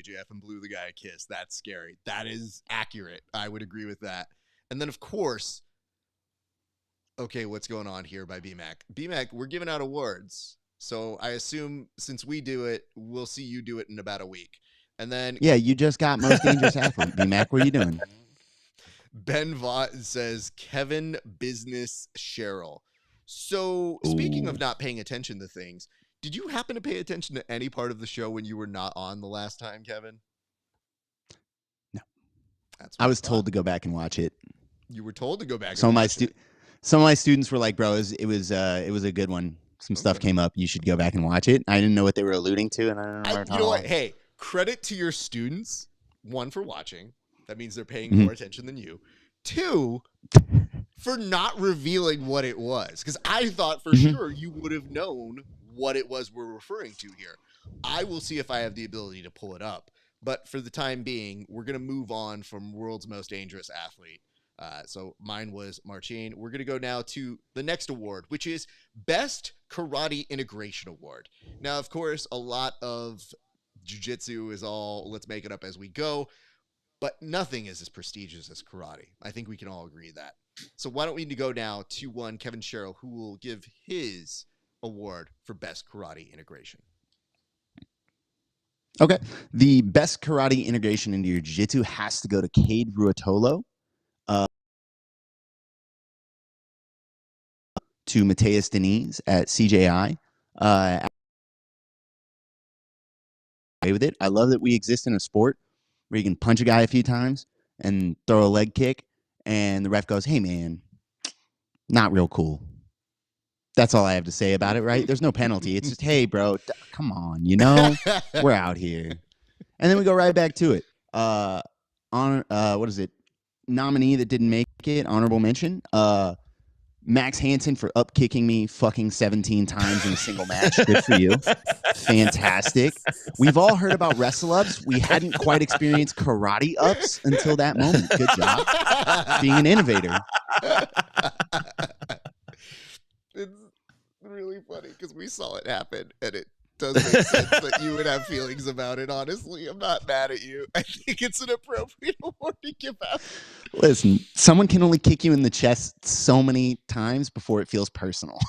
Jeff and blew the guy a kiss. That's scary. That is accurate. I would agree with that. And then, of course, okay, what's going on here by BMAC? BMAC, we're giving out awards. So I assume since we do it, we'll see you do it in about a week. And then... Yeah, you just got most dangerous athlete. BMAC, what are you doing? Ben Vaught says, Kevin Business Sherrill. So speaking of not paying attention to things, did you happen to pay attention to any part of the show when you were not on the last time, Kevin? No. I was told to go back and watch it. You were told to go back. Some of my students were like, "Bro, it was a good one. Some stuff came up. You should go back and watch it." I didn't know what they were alluding to, and I don't know. You know what? Hey, credit to your students. 1, for watching. That means they're paying more attention than you. 2, for not revealing what it was, because I thought for sure you would have known what it was we're referring to here. I will see if I have the ability to pull it up. But for the time being, we're going to move on from World's Most Dangerous Athlete. So mine was Marcin. We're going to go now to the next award, which is Best Karate Integration Award. Now, of course, a lot of jiu-jitsu is all let's make it up as we go, but nothing is as prestigious as karate. I think we can all agree that. So why don't we go now to one Kevin Sherrill, who will give his award for Best Karate Integration. Okay. The best karate integration into your jiu-jitsu has to go to Cade Ruotolo, to Mateus Diniz at CJI. With it. I love that we exist in a sport where you can punch a guy a few times and throw a leg kick, and the ref goes, "Hey, man, not real cool." That's all I have to say about it, right? There's no penalty. It's just, hey, bro, come on, we're out here. And then we go right back to it. What is it? Nominee that didn't make it, honorable mention. Max Hansen for up kicking me fucking 17 times in a single match. Good for you. Fantastic. We've all heard about wrestle ups. We hadn't quite experienced karate ups until that moment. Good job. Being an innovator. It's really funny because we saw it happen, and it does make sense that you would have feelings about it. Honestly, I'm not mad at you. I think it's an appropriate award to give out. Listen, someone can only kick you in the chest so many times before it feels personal.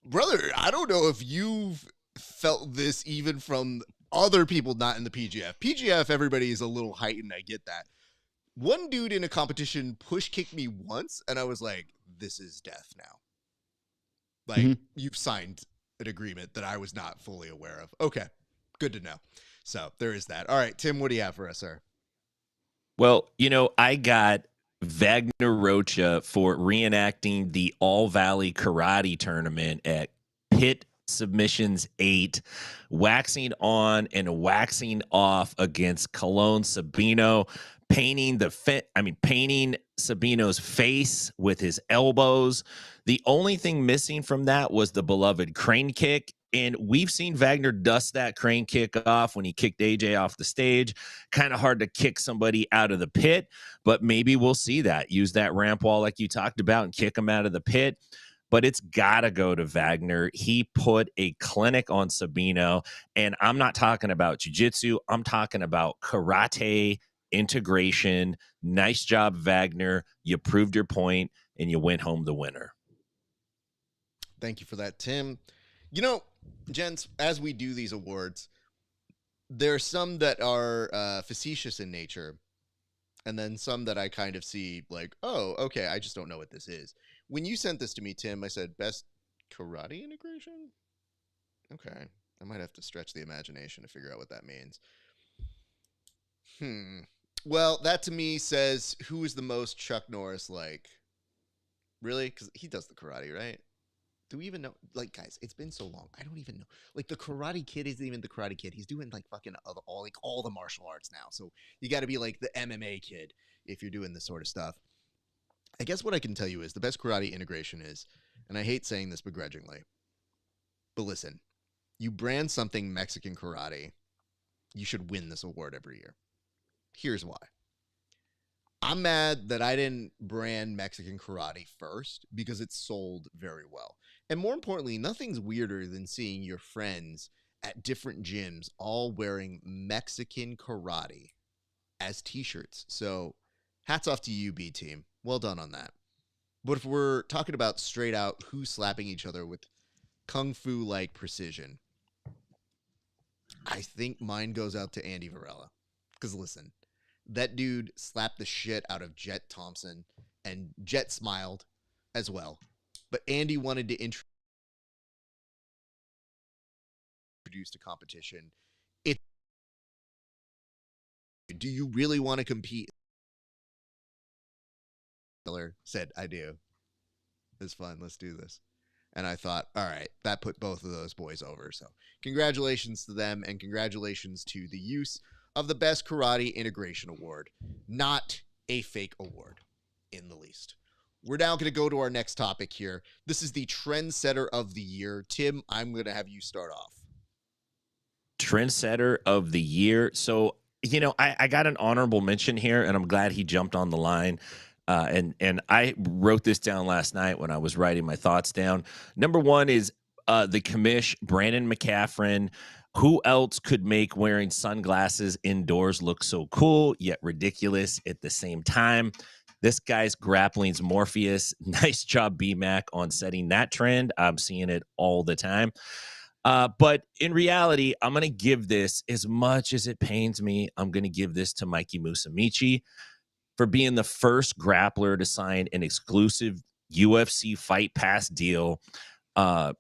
Brother, I don't know if you've felt this even from other people not in the PGF. PGF, everybody is a little heightened. I get that. One dude in a competition push kicked me once, and I was like, this is death now. Like, you've signed an agreement that I was not fully aware of. Okay, good to know. So there is that. All right, Tim, what do you have for us, sir? Well, I got Wagner Rocha for reenacting the All Valley Karate Tournament at Pitt submissions 8, waxing on and waxing off against Colon Sabino, painting Sabino's face with his elbows. The only thing missing from that was the beloved crane kick. And we've seen Wagner dust that crane kick off when he kicked AJ off the stage. Kind of hard to kick somebody out of the pit, but maybe we'll see that. Use that ramp wall like you talked about and kick him out of the pit. But it's got to go to Wagner. He put a clinic on Sabino. And I'm not talking about jiu-jitsu. I'm talking about karate integration. Nice job, Wagner. You proved your point, and you went home the winner. Thank you for that, Tim. You know, gents, as we do these awards, there are some that are facetious in nature, and then some that I kind of see like, oh, okay, I just don't know what this is. When you sent this to me, Tim, I said, best karate integration? Okay, I might have to stretch the imagination to figure out what that means. Well, that to me says, who is the most Chuck Norris like? Really? Because he does the karate, right? Do we even know? Like, guys, it's been so long. I don't even know. Like, the Karate Kid isn't even the Karate Kid. He's doing, like, fucking all the martial arts now. So you got to be, like, the MMA kid if you're doing this sort of stuff. I guess what I can tell you is the best karate integration is, and I hate saying this begrudgingly, but listen, you brand something Mexican karate, you should win this award every year. Here's why. I'm mad that I didn't brand Mexican karate first because it sold very well. And more importantly, nothing's weirder than seeing your friends at different gyms all wearing Mexican karate as t-shirts. So hats off to you, B team. Well done on that. But if we're talking about straight out who's slapping each other with kung fu-like precision, I think mine goes out to Andy Varela. Because listen, that dude slapped the shit out of Jet Thompson, and Jet smiled as well. But Andy wanted to introduce a competition. Do you really want to compete? Miller said, I do. It's fun. Let's do this. And I thought, all right, that put both of those boys over. So congratulations to them, and congratulations to the use of the Best Karate Integration Award. Not a fake award in the least. We're now going to go to our next topic here. This is the Trendsetter of the Year. Tim, I'm going to have you start off. Trendsetter of the Year. So, you know, I got an honorable mention here, and I'm glad he jumped on the line. And I wrote this down last night when I was writing my thoughts down. Number one is the commish, Brandon McCaffrey. Who else could make wearing sunglasses indoors look so cool, yet ridiculous at the same time? This guy's grappling's Morpheus. Nice job, BMAC, on setting that trend. I'm seeing it all the time. But in reality, I'm going to give this, as much as it pains me, I'm going to give this to Mikey Musumeci for being the first grappler to sign an exclusive UFC Fight Pass deal.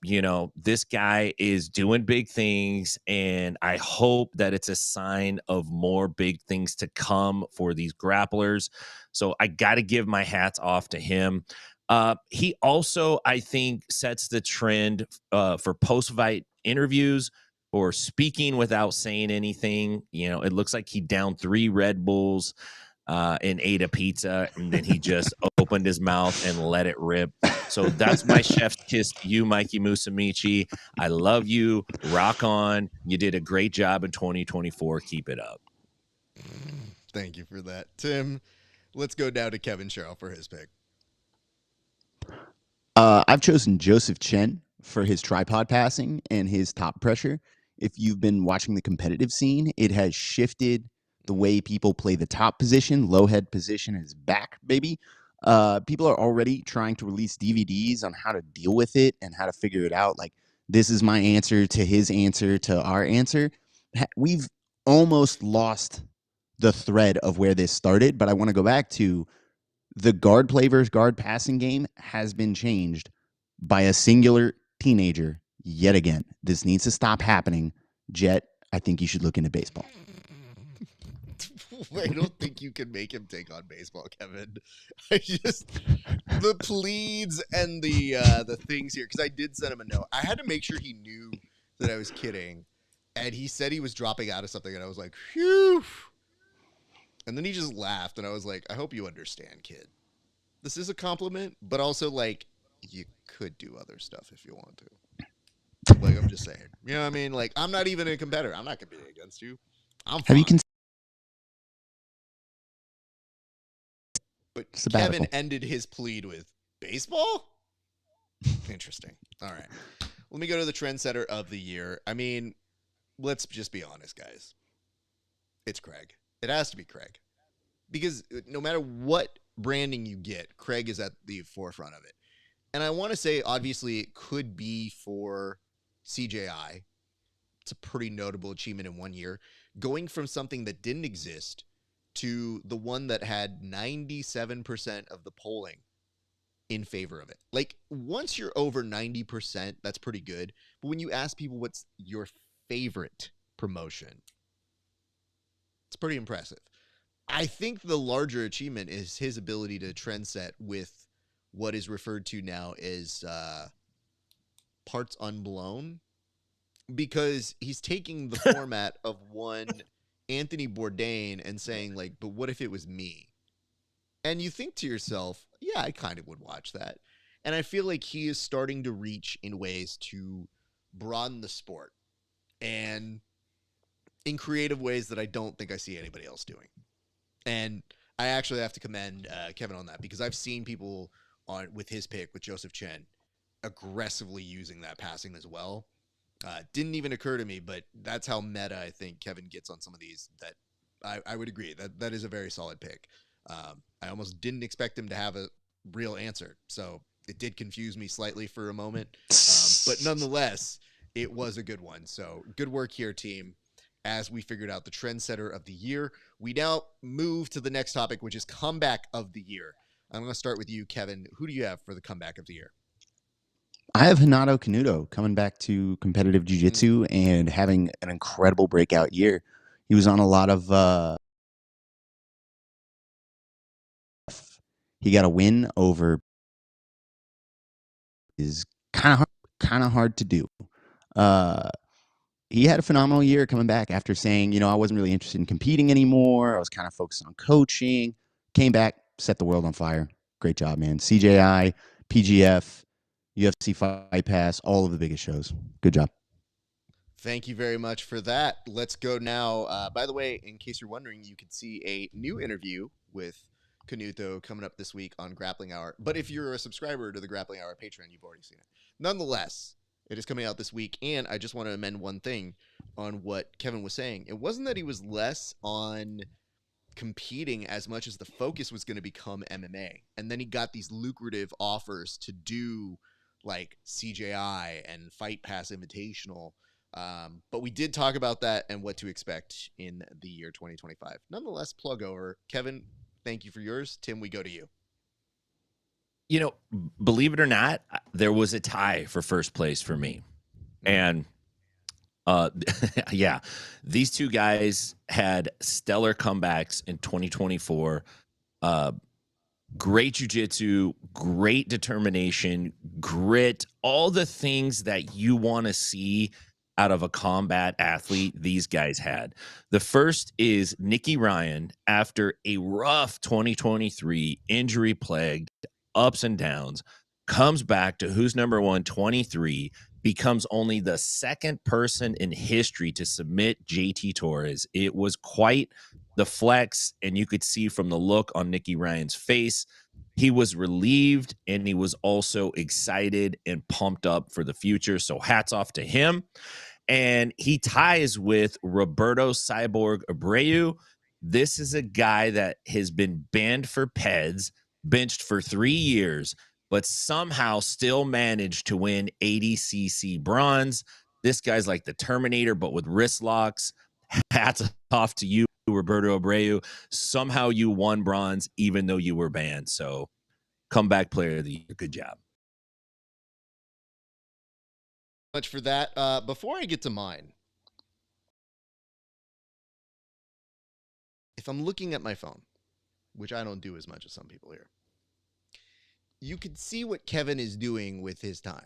You know, this guy is doing big things, and I hope that it's a sign of more big things to come for these grapplers. So I got to give my hats off to him. He also, I think, sets the trend for post-fight interviews or speaking without saying anything. You know, it looks like he downed 3 Red Bulls and ate a pizza, and then he just opened his mouth and let it rip. So that's my chef's kiss to you, Mikey Musumeci. I love you. Rock on. You did a great job in 2024. Keep it up. Thank you for that, Tim. Let's go down to Kevin Sherrill for his pick. I've chosen Joseph Chen for his tripod passing and his top pressure. If you've been watching the competitive scene, it has shifted the way people play the top position. Low head position is back, baby. People are already trying to release DVDs on how to deal with it and how to figure it out. Like, this is my answer to his answer to our answer. We've almost lost the thread of where this started, but I want to go back to the guard play versus guard passing game has been changed by a singular teenager yet again. This needs to stop happening. Jet, I think you should look into baseball. I don't think you can make him take on baseball, Kevin. I just the pleads and the things here, because I did send him a note. I had to make sure he knew that I was kidding, and he said he was dropping out of something, and I was like, phew. And then he just laughed, and I was like, I hope you understand, kid. This is a compliment, but also, like, you could do other stuff if you want to. Like, I'm just saying. You know what I mean? Like, I'm not even a competitor. I'm not competing against you. I'm fine. Have you But sabbatical? Kevin ended his plead with baseball? Interesting. All right. Let me go to the trendsetter of the year. I mean, let's just be honest, guys. It's Craig. It has to be Craig. Because no matter what branding you get, Craig is at the forefront of it. And I want to say, obviously, it could be for CJI. It's a pretty notable achievement in 1 year. Going from something that didn't exist to the one that had 97% of the polling in favor of it. Like, once you're over 90%, that's pretty good. But when you ask people what's your favorite promotion, it's pretty impressive. I think the larger achievement is his ability to trend set with what is referred to now as parts unblown, because he's taking the format of one Anthony Bourdain and saying, like, but what if it was me? And you think to yourself, yeah, I kind of would watch that. And I feel like he is starting to reach in ways to broaden the sport and in creative ways that I don't think I see anybody else doing. And I actually have to commend Kevin on that, because I've seen people with his pick with Joseph Chen aggressively using that passing as well. Didn't even occur to me, but that's how meta I think Kevin gets on some of these. That I would agree that is a very solid pick. I almost didn't expect him to have a real answer, so it did confuse me slightly for a moment. But nonetheless, it was a good one. So good work here, team. As we figured out the trendsetter of the year, we now move to the next topic, which is comeback of the year. I'm going to start with you, Kevin. Who do you have for the comeback of the year? I have Hanato Canuto coming back to competitive jiu-jitsu and having an incredible breakout year. He was on a lot of he got a win over is kind of hard to do. He had a phenomenal year coming back after saying, I wasn't really interested in competing anymore. I was kind of focused on coaching. Came back, set the world on fire. Great job, man. CJI, PGF, UFC Fight Pass, all of the biggest shows. Good job. Thank you very much for that. Let's go now. By the way, in case you're wondering, you can see a new interview with Canuto coming up this week on Grappling Hour. But if you're a subscriber to the Grappling Hour Patreon, you've already seen it. Nonetheless, it is coming out this week, and I just want to amend one thing on what Kevin was saying. It wasn't that he was less on competing as much as the focus was going to become MMA. And then he got these lucrative offers to do like CJI and Fight Pass Invitational. But we did talk about that and what to expect in the year 2025. Nonetheless, plug over. Kevin, thank you for yours. Tim, we go to you. Believe it or not, there was a tie for first place for me. And yeah, these two guys had stellar comebacks in 2024. Great jiu-jitsu, great determination, grit, all the things that you want to see out of a combat athlete, these guys had. The first is Nicky Ryan, after a rough 2023, injury-plagued, ups and downs, comes back to who's number one, 23, becomes only the second person in history to submit JT Torres. It was quite the flex, and you could see from the look on Nicky Ryan's face, he was relieved, and he was also excited and pumped up for the future. So hats off to him. And he ties with Roberto Cyborg Abreu. This is a guy that has been banned for PEDs, benched for 3 years, but somehow still managed to win 80cc bronze. This guy's like the Terminator, but with wrist locks. Hats off to you, Roberto Abreu. Somehow you won bronze, even though you were banned. So comeback player of the year. Good job. Much for that. Before I get to mine, if I'm looking at my phone, which I don't do as much as some people here, you can see what Kevin is doing with his time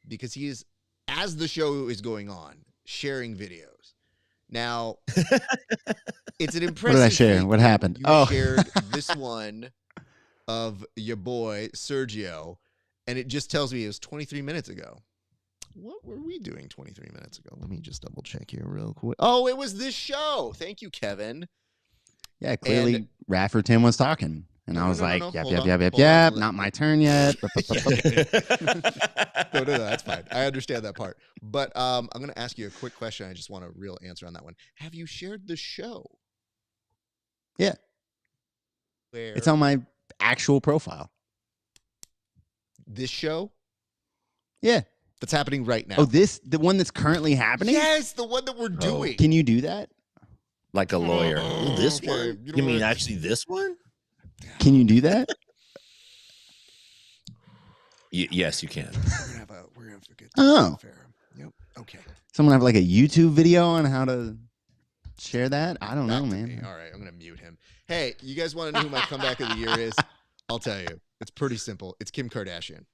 because he is, as the show is going on, sharing videos. Now, it's an impressive. What did I share? feat. What happened? You shared this one of your boy Sergio, and it just tells me it was 23 minutes ago. What were we doing 23 minutes ago? Let me just double check here real quick. Oh, it was this show. Thank you, Kevin. Yeah, clearly And- Raph or Tim was talking. And I was No, like, hold yep, on. not my turn yet. No, that's fine. I understand that part. But I'm going to ask you a quick question. I just want a real answer on that one. Have you shared the show? Yeah. Where It's on my actual profile. this show Yeah. that's happening right now? Oh, the one that's currently happening? Yes, the one that we're doing. Can you do that? Like a lawyer. Oh, This okay. one? You You know mean what? actually this one? Can you do that? Yes, you can. We're gonna have a good Oh. fair. Yep. Okay. Someone have like a YouTube video on how to share that? I don't know, Back to man. me. All right, I'm gonna mute him. Hey, you guys want to know who my comeback of the year is? I'll tell you. It's pretty simple. It's Kim Kardashian.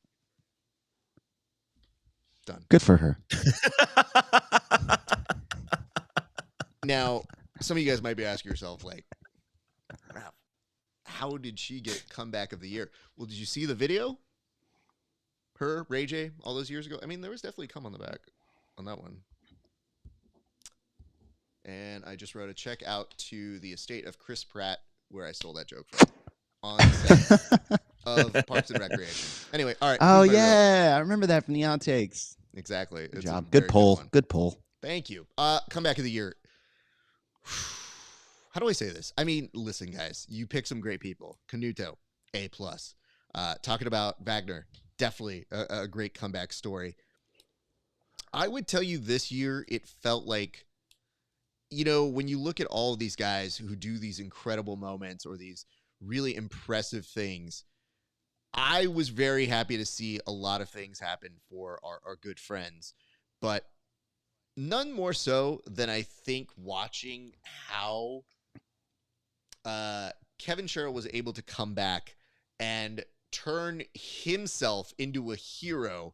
Done. Good for her. Now, some of you guys might be asking yourself, like, "Wow, how did she get comeback of the year?" Well, did you see the video? Her, Ray J, all those years ago? I mean, there was definitely cum on the back on that one. And I just wrote a check out to the estate of Chris Pratt, where I stole that joke from, on the set of Parks and Recreation. Anyway, all right. Oh, who's my real- yeah. I remember that from the outtakes. Exactly. Good It's a job. very Good poll. one. Good poll. Thank you. Comeback of the year. How do I say this? I mean, listen, guys, you pick some great people. Canuto, A+. Talking about Wagner, definitely a great comeback story. I would tell you this year, it felt like, you know, when you look at all of these guys who do these incredible moments or these really impressive things, I was very happy to see a lot of things happen for our good friends, but none more so than I think watching how Kevin Sherrill was able to come back and turn himself into a hero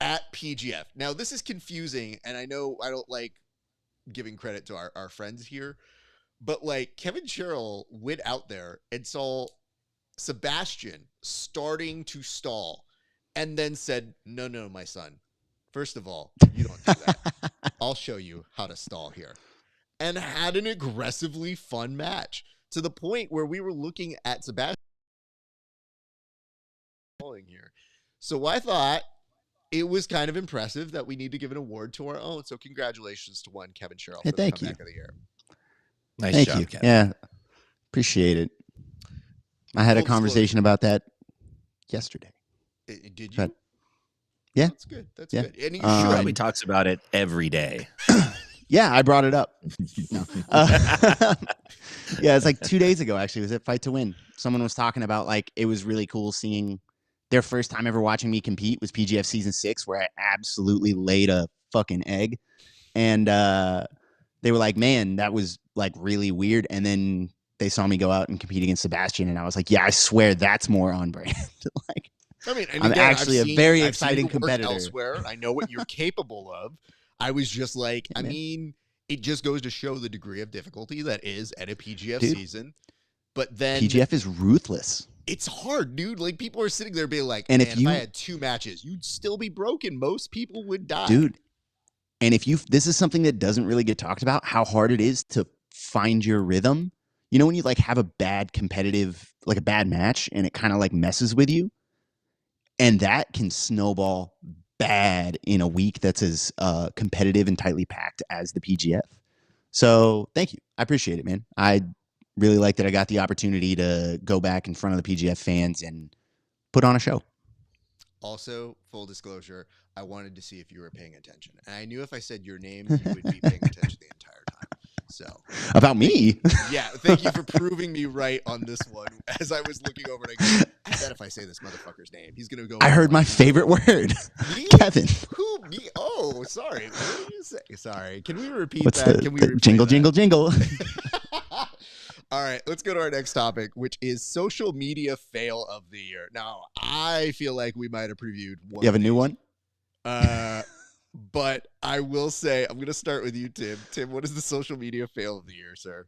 at PGF. Now, this is confusing, and I know I don't like giving credit to our friends here, but like Kevin Sherrill went out there and saw Sebastian starting to stall and then said, no, my son. First of all, you don't do that. I'll show you how to stall here. And had an aggressively fun match to the point where we were looking at Sebastian stalling here. So I thought it was kind of impressive that we need to give an award to our own. So congratulations to one Kevin Sherrill Hey, for the thank comeback you. of the year. Nice Thank job, you. Kevin. Yeah. Appreciate it. I had a Full conversation about that yesterday. Did you? But- yeah. That's good. That's Yeah. good. And you Um, should. Probably talks about it every day. Yeah, I brought it up. No. Yeah, it's like 2 days ago, actually. It was at Fight to Win. Someone was talking about, like, it was really cool seeing their first time ever watching me compete was PGF Season 6, where I absolutely laid a fucking egg. And they were like, man, that was, like, really weird. And then they saw me go out and compete against Sebastian, and I was like, yeah, I swear that's more on brand. Like, I mean, and I'm again, actually I've a very I've exciting seen your work competitor. Elsewhere, I know what you're capable of. I was just like, Yeah, I man. mean, it just goes to show the degree of difficulty that is at a PGF Dude. season. But then PGF is ruthless. it's hard, dude. Like people are sitting there being like, And man, if you- I had 2 matches, you'd still be broken. Most people would die. Dude. And if you, this is something that doesn't really get talked about, how hard it is to find your rhythm. You know, when you like have a bad competitive, like a bad match and it kind of like messes with you, and that can snowball bad in a week that's as competitive and tightly packed as the PGF. So thank you. I appreciate it, man. I really like that I got the opportunity to go back in front of the PGF fans and put on a show. Also, full disclosure, I wanted to see if you were paying attention. And I knew if I said your name, you would be paying attention the entire time. So, About me? yeah, thank you for proving me right on this one. As I was looking over, and I go, I bet if I say this motherfucker's name, he's going to go. I heard my favorite word. Me? Kevin. Who? Me? Oh, sorry. What did you say? Sorry. Can we repeat What's that? the, Can we the replay jingle, that? jingle, jingle? All right, let's go to our next topic, which is social media fail of the year. Now, I feel like we might have previewed one. You have a new one? But I will say, I'm going to start with you, Tim. Tim, what is the social media fail of the year, sir?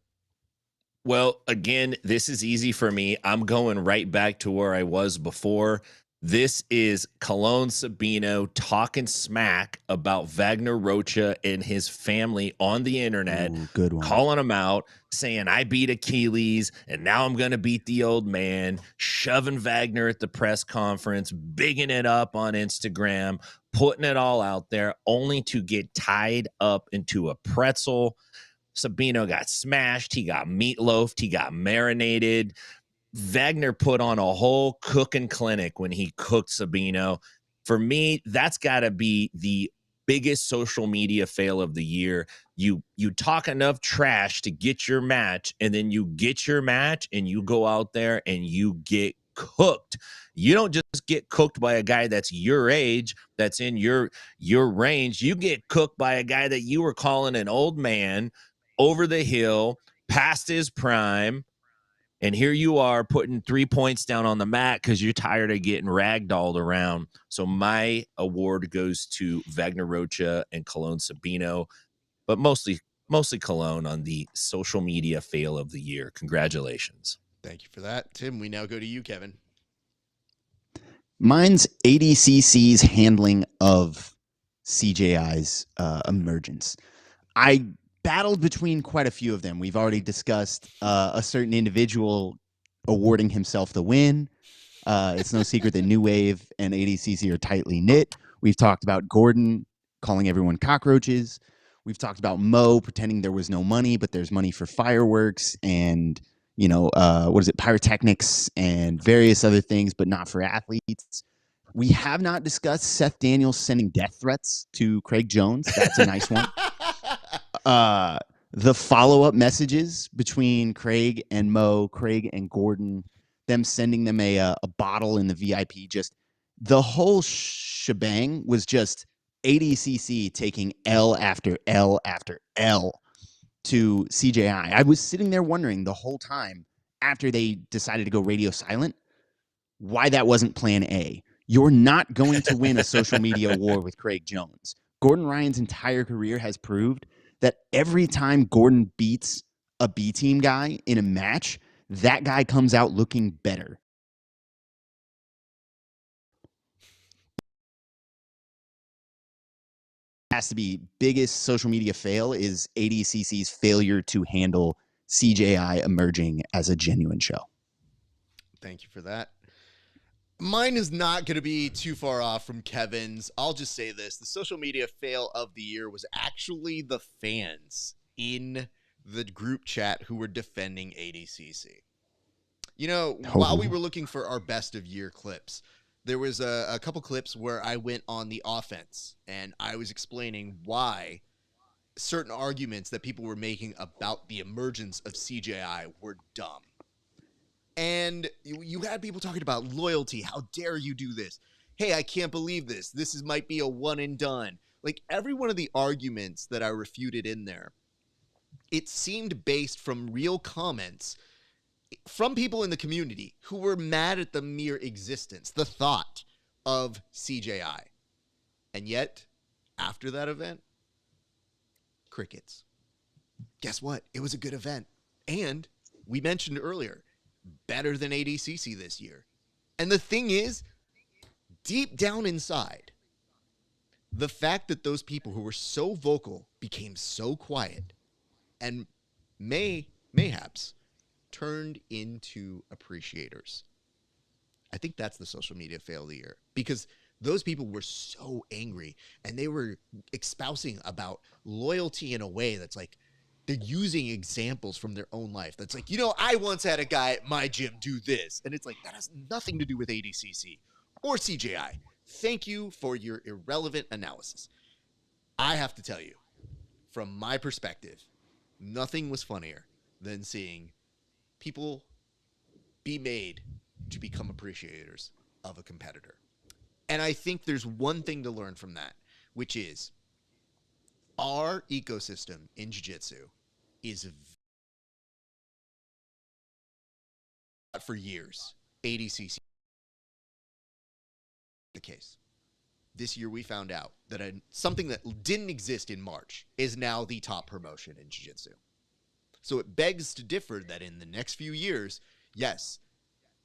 Well, again, this is easy for me. I'm going right back to where I was before. This is Cologne Sabino talking smack about Wagner Rocha and his family on the internet. Ooh, good one. Calling him out, saying, I beat Achilles, and now I'm going to beat the old man, shoving Wagner at the press conference, bigging it up on Instagram, putting it all out there, only to get tied up into a pretzel. Sabino got smashed. He got meatloafed. He got marinated. Wagner put on a whole cooking clinic when he cooked Sabino. For me, that's got to be the biggest social media fail of the year. You talk enough trash to get your match, and then you get your match and you go out there and you get cooked. You don't just get cooked by a guy that's your age, that's in your range. You get cooked by a guy that you were calling an old man, over the hill, past his prime. And here you are putting 3 points down on the mat because you're tired of getting ragdolled around. So my award goes to Wagner Rocha and Cologne Sabino, but mostly Cologne on the social media fail of the year. Congratulations. Thank you for that, Tim. We now go to you, Kevin. Mine's ADCC's handling of CJI's emergence. I battled between quite a few of them. We've already discussed a certain individual awarding himself the win. It's no secret that New Wave and ADCC are tightly knit. We've talked about Gordon calling everyone cockroaches. We've talked about Mo pretending there was no money, but there's money for fireworks and, pyrotechnics and various other things, but not for athletes. We have not discussed Seth Daniels sending death threats to Craig Jones. That's a nice one. The follow-up messages between Craig and Mo, Craig and Gordon, them sending them a bottle in the VIP, just the whole shebang was just ADCC taking L after L after L to CJI. I was sitting there wondering the whole time after they decided to go radio silent, why that wasn't plan A. You're not going to win a social media war with Craig Jones. Gordon Ryan's entire career has proved that every time Gordon beats a B team guy in a match, that guy comes out looking better. Has to be biggest social media fail is ADCC's failure to handle CJI emerging as a genuine show. Thank you for that. Mine is not going to be too far off from Kevin's. I'll just say this. The social media fail of the year was actually the fans in the group chat who were defending ADCC. While we were looking for our best of year clips, there was a couple clips where I went on the offense and I was explaining why certain arguments that people were making about the emergence of CJI were dumb. And you had people talking about loyalty. How dare you do this? Hey, I can't believe this. This might be a one and done. Like every one of the arguments that I refuted in there, it seemed based from real comments from people in the community who were mad at the mere existence, the thought of CJI. And yet, after that event, crickets. Guess what? It was a good event. And we mentioned earlier, better than ADCC this year. And the thing is, deep down inside, the fact that those people who were so vocal became so quiet and mayhaps turned into appreciators. I think that's the social media fail of the year, because those people were so angry and they were espousing about loyalty in a way that's like, they're using examples from their own life. That's like, I once had a guy at my gym do this. And it's like, that has nothing to do with ADCC or CJI. Thank you for your irrelevant analysis. I have to tell you, from my perspective, nothing was funnier than seeing people be made to become appreciators of a competitor. And I think there's one thing to learn from that, which is our ecosystem in jiu-jitsu is for years, ADCC the case. This year we found out that something that didn't exist in March is now the top promotion in jiu-jitsu. So it begs to differ that in the next few years, yes,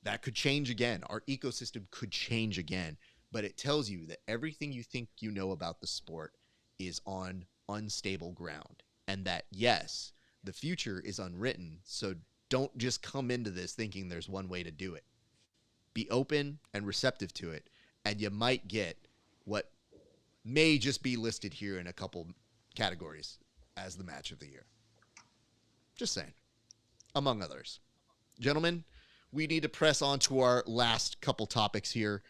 that could change again. Our ecosystem could change again. But it tells you that everything you think you know about the sport is on unstable ground. And that, yes, the future is unwritten. So don't just come into this thinking there's one way to do it. Be open and receptive to it. And you might get what may just be listed here in a couple categories as the match of the year. Just saying. Among others. Gentlemen, we need to press on to our last couple topics here.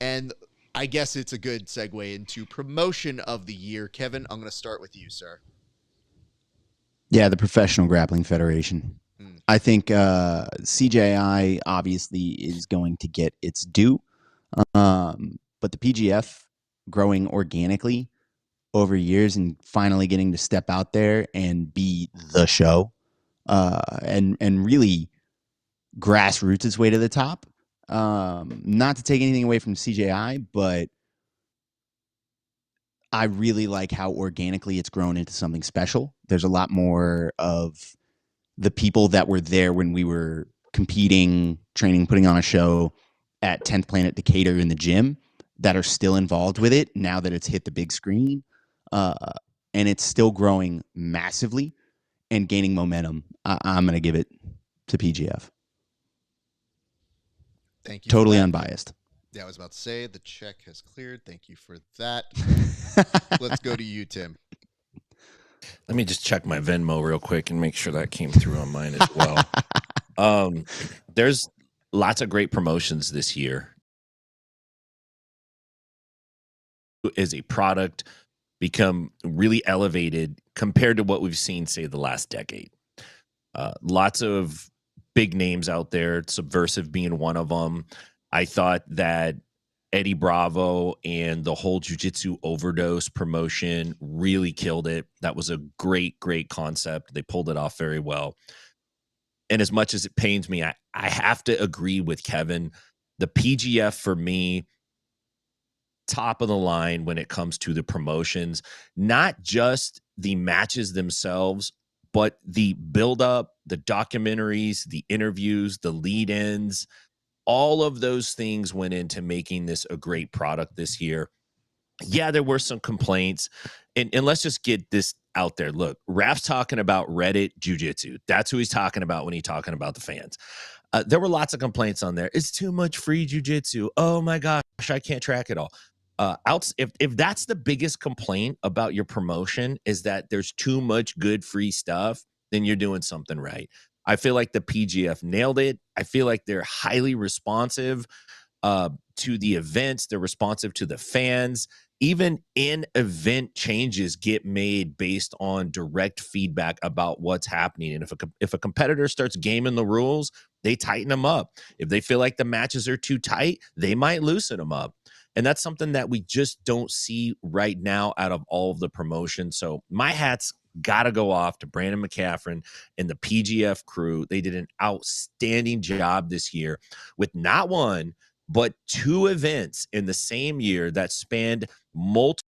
And I guess it's a good segue into promotion of the year. Kevin, I'm going to start with you, sir. Yeah, the Professional Grappling Federation. I think CJI obviously is going to get its due. But the PGF growing organically over years and finally getting to step out there and be the show and really grassroots its way to the top. Not to take anything away from CJI, but I really like how organically it's grown into something special. There's a lot more of the people that were there when we were competing, training, putting on a show at 10th Planet Decatur in the gym that are still involved with it now that it's hit the big screen. And it's still growing massively and gaining momentum. I'm going to give it to PGF. Thank you. Totally unbiased. Yeah, I was about to say the check has cleared. Thank you for that. Let's go to you, Tim. Let me just check my Venmo real quick and make sure that came through on mine as well. There's lots of great promotions this year. Is a product become really elevated compared to what we've seen, say, the last decade. Lots of big names out there, Subversive being one of them. I thought that Eddie Bravo and the whole Jiu-Jitsu Overdose promotion really killed it. That was a great, great concept. They pulled it off very well. And as much as it pains me, I have to agree with Kevin. The PGF for me, top of the line when it comes to the promotions, not just the matches themselves, but the build-up, the documentaries, the interviews, the lead-ins. All of those things went into making this a great product this year. Yeah, there were some complaints. And let's just get this out there. Look, Raf's talking about Reddit Jiu-Jitsu. That's who he's talking about when he's talking about the fans. There were lots of complaints on there. It's too much free Jiu-Jitsu. Oh, my gosh, I can't track it all. If that's the biggest complaint about your promotion is that there's too much good free stuff, then you're doing something right. I feel like the PGF nailed it. I feel like they're highly responsive to the events. They're responsive to the fans. Even in-event changes get made based on direct feedback about what's happening. And if a competitor starts gaming the rules, they tighten them up. If they feel like the matches are too tight, they might loosen them up. And that's something that we just don't see right now out of all of the promotions. So my hat's got to go off to Brandon McCaffrey and the PGF crew. They did an outstanding job this year with not one, but two events in the same year that spanned multiple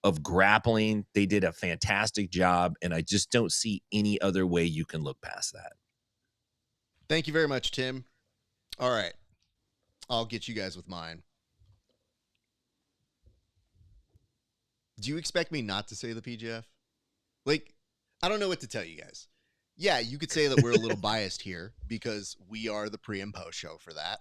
of grappling. They did a fantastic job, and I just don't see any other way you can look past that. Thank you very much, Tim. All right. I'll get you guys with mine. Do you expect me not to say the PGF? Like, I don't know what to tell you guys. Yeah, you could say that we're a little biased here because we are the pre and post show for that.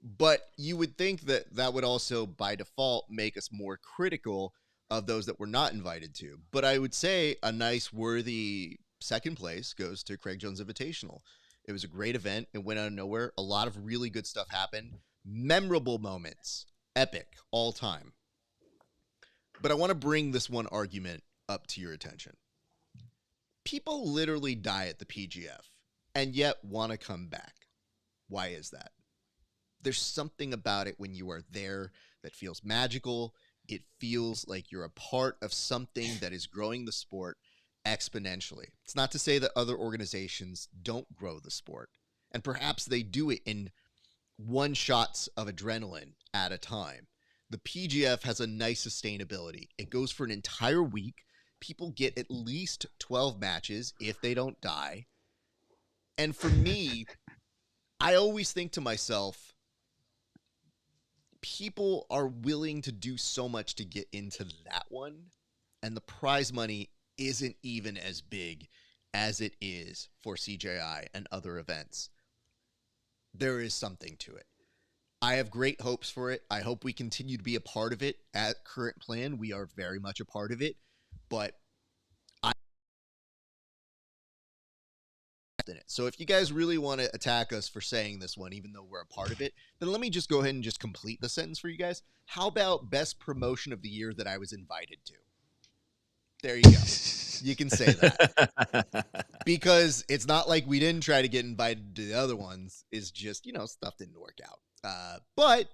But you would think that that would also, by default, make us more critical of those that we're not invited to. But I would say a nice, worthy second place goes to Craig Jones Invitational. It was a great event. It went out of nowhere. A lot of really good stuff happened. Memorable moments. Epic. All time. But I want to bring this one argument up to your attention. People literally die at the PGF and yet want to come back. Why is that? There's something about it when you are there that feels magical. It feels like you're a part of something that is growing the sport. exponentially. It's not to say that other organizations don't grow the sport, and perhaps they do it in one shots of adrenaline at a time. The PGF has a nice sustainability. It goes for an entire week. People get at least 12 matches if they don't die. And for me, I always think to myself, people are willing to do so much to get into that one, and the prize money isn't even as big as it is for CJI and other events. There is something to it. I have great hopes for it. I hope we continue to be a part of it. At current plan, we are very much a part of it, but so if you guys really want to attack us for saying this one, even though we're a part of it, then let me just go ahead and just complete the sentence for you guys. How about best promotion of the year that I was invited to? There you go. You can say that. Because it's not like we didn't try to get invited to the other ones. It's just, stuff didn't work out. But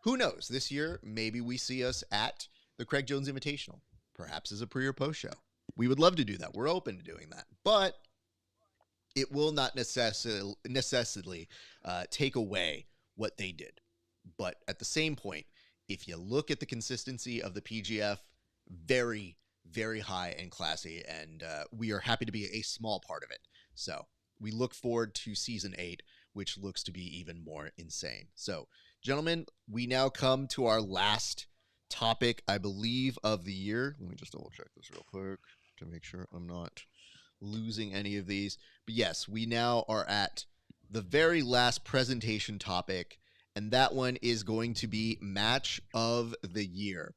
who knows? This year, maybe we see us at the Craig Jones Invitational, perhaps as a pre or post show. We would love to do that. We're open to doing that. But it will not necessarily take away what they did. But at the same point, if you look at the consistency of the PGF, very, very high and classy, and we are happy to be a small part of it. So we look forward to Season 8, which looks to be even more insane. So, gentlemen, we now come to our last topic, I believe, of the year. Let me just double check this real quick to make sure I'm not losing any of these. But yes, we now are at the very last presentation topic, and that one is going to be match of the year.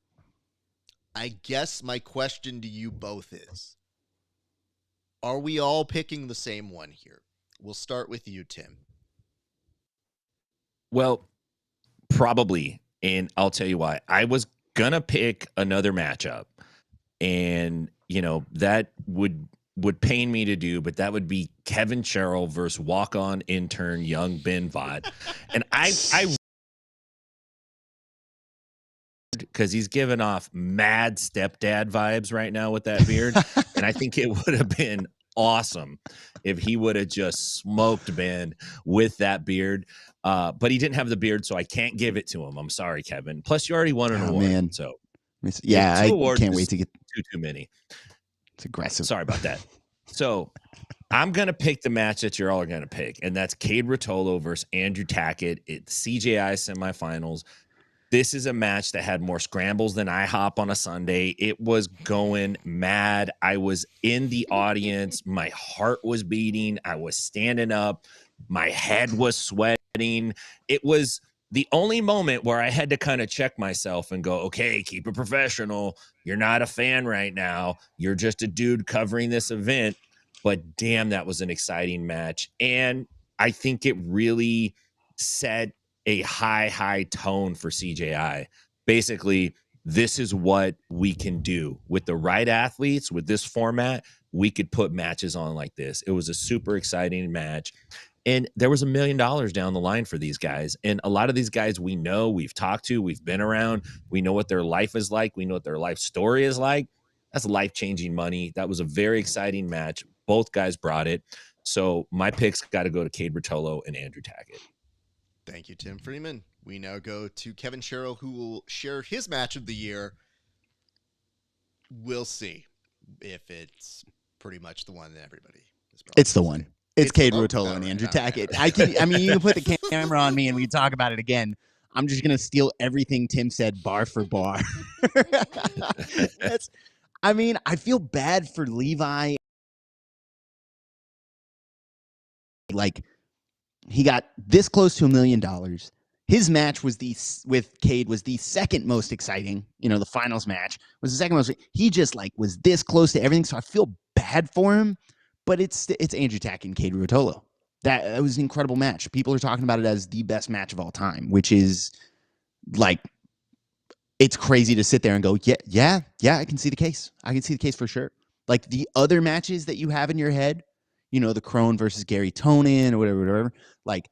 I guess my question to you both is, are we all picking the same one here? We'll start with you, Tim. Well, probably, and I'll tell you why. I was gonna pick another matchup, and that would pain me to do, but that would be Kevin Sherrill versus walk-on intern young Ben Vaught. And I because he's giving off mad stepdad vibes right now with that beard. And I think it would have been awesome if he would have just smoked Ben with that beard. But he didn't have the beard, so I can't give it to him. I'm sorry, Kevin. Plus, you already won an award. Man. So yeah, I can't wait to get too many. It's aggressive. Sorry about that. So I'm going to pick the match that you're all going to pick, and that's Cade Rotolo versus Andrew Tackett at CJI semifinals. This is a match that had more scrambles than IHOP on a Sunday. It was going mad. I was in the audience. My heart was beating. I was standing up. My head was sweating. It was the only moment where I had to kind of check myself and go, okay, keep it professional. You're not a fan right now. You're just a dude covering this event. But damn, that was an exciting match. And I think it really set a high tone for CJI. Basically, this is what we can do with the right athletes. With this format, we could put matches on like this. It was a super exciting match. And there was $1 million down the line for these guys. And a lot of these guys we know, we've talked to, we've been around. We know what their life is like. We know what their life story is like. That's life-changing money. That was a very exciting match. Both guys brought it. So my picks got to go to Cade Rotolo and Andrew Tackett. Thank you, Tim Freeman. We now go to Kevin Sherrill, who will share his match of the year. We'll see if it's pretty much the one that everybody is probably It's the one. It's Cade Rotolo and Andrew Tackett. I mean, you can put the camera on me and we can talk about it again. I'm just going to steal everything Tim said bar for bar. I feel bad for Levi. Like, he got this close to $1 million. His match with Cade was the second most exciting. The finals match was the second most. He just was this close to everything. So I feel bad for him, but it's Andrew Tackett and Cade Rotolo. That was an incredible match. People are talking about it as the best match of all time, which is it's crazy to sit there and go, yeah, I can see the case. I can see the case for sure. Like the other matches that you have in your head, the Crone versus Gary Tonin or whatever, like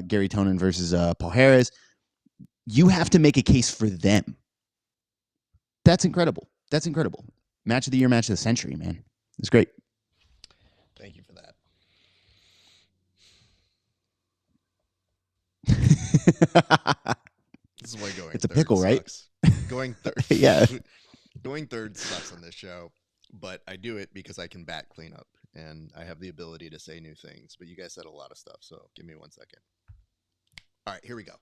Gary Tonin versus Paul Harris, you have to make a case for them. That's incredible. Match of the year, match of the century, man. It's great. Thank you for that. This is why going It's a third pickle, right? sucks. Going third. Yeah. Going third sucks on this show, but I do it because I can bat cleanup and I have the ability to say new things. But you guys said a lot of stuff, so give me 1 second. All right, here we go.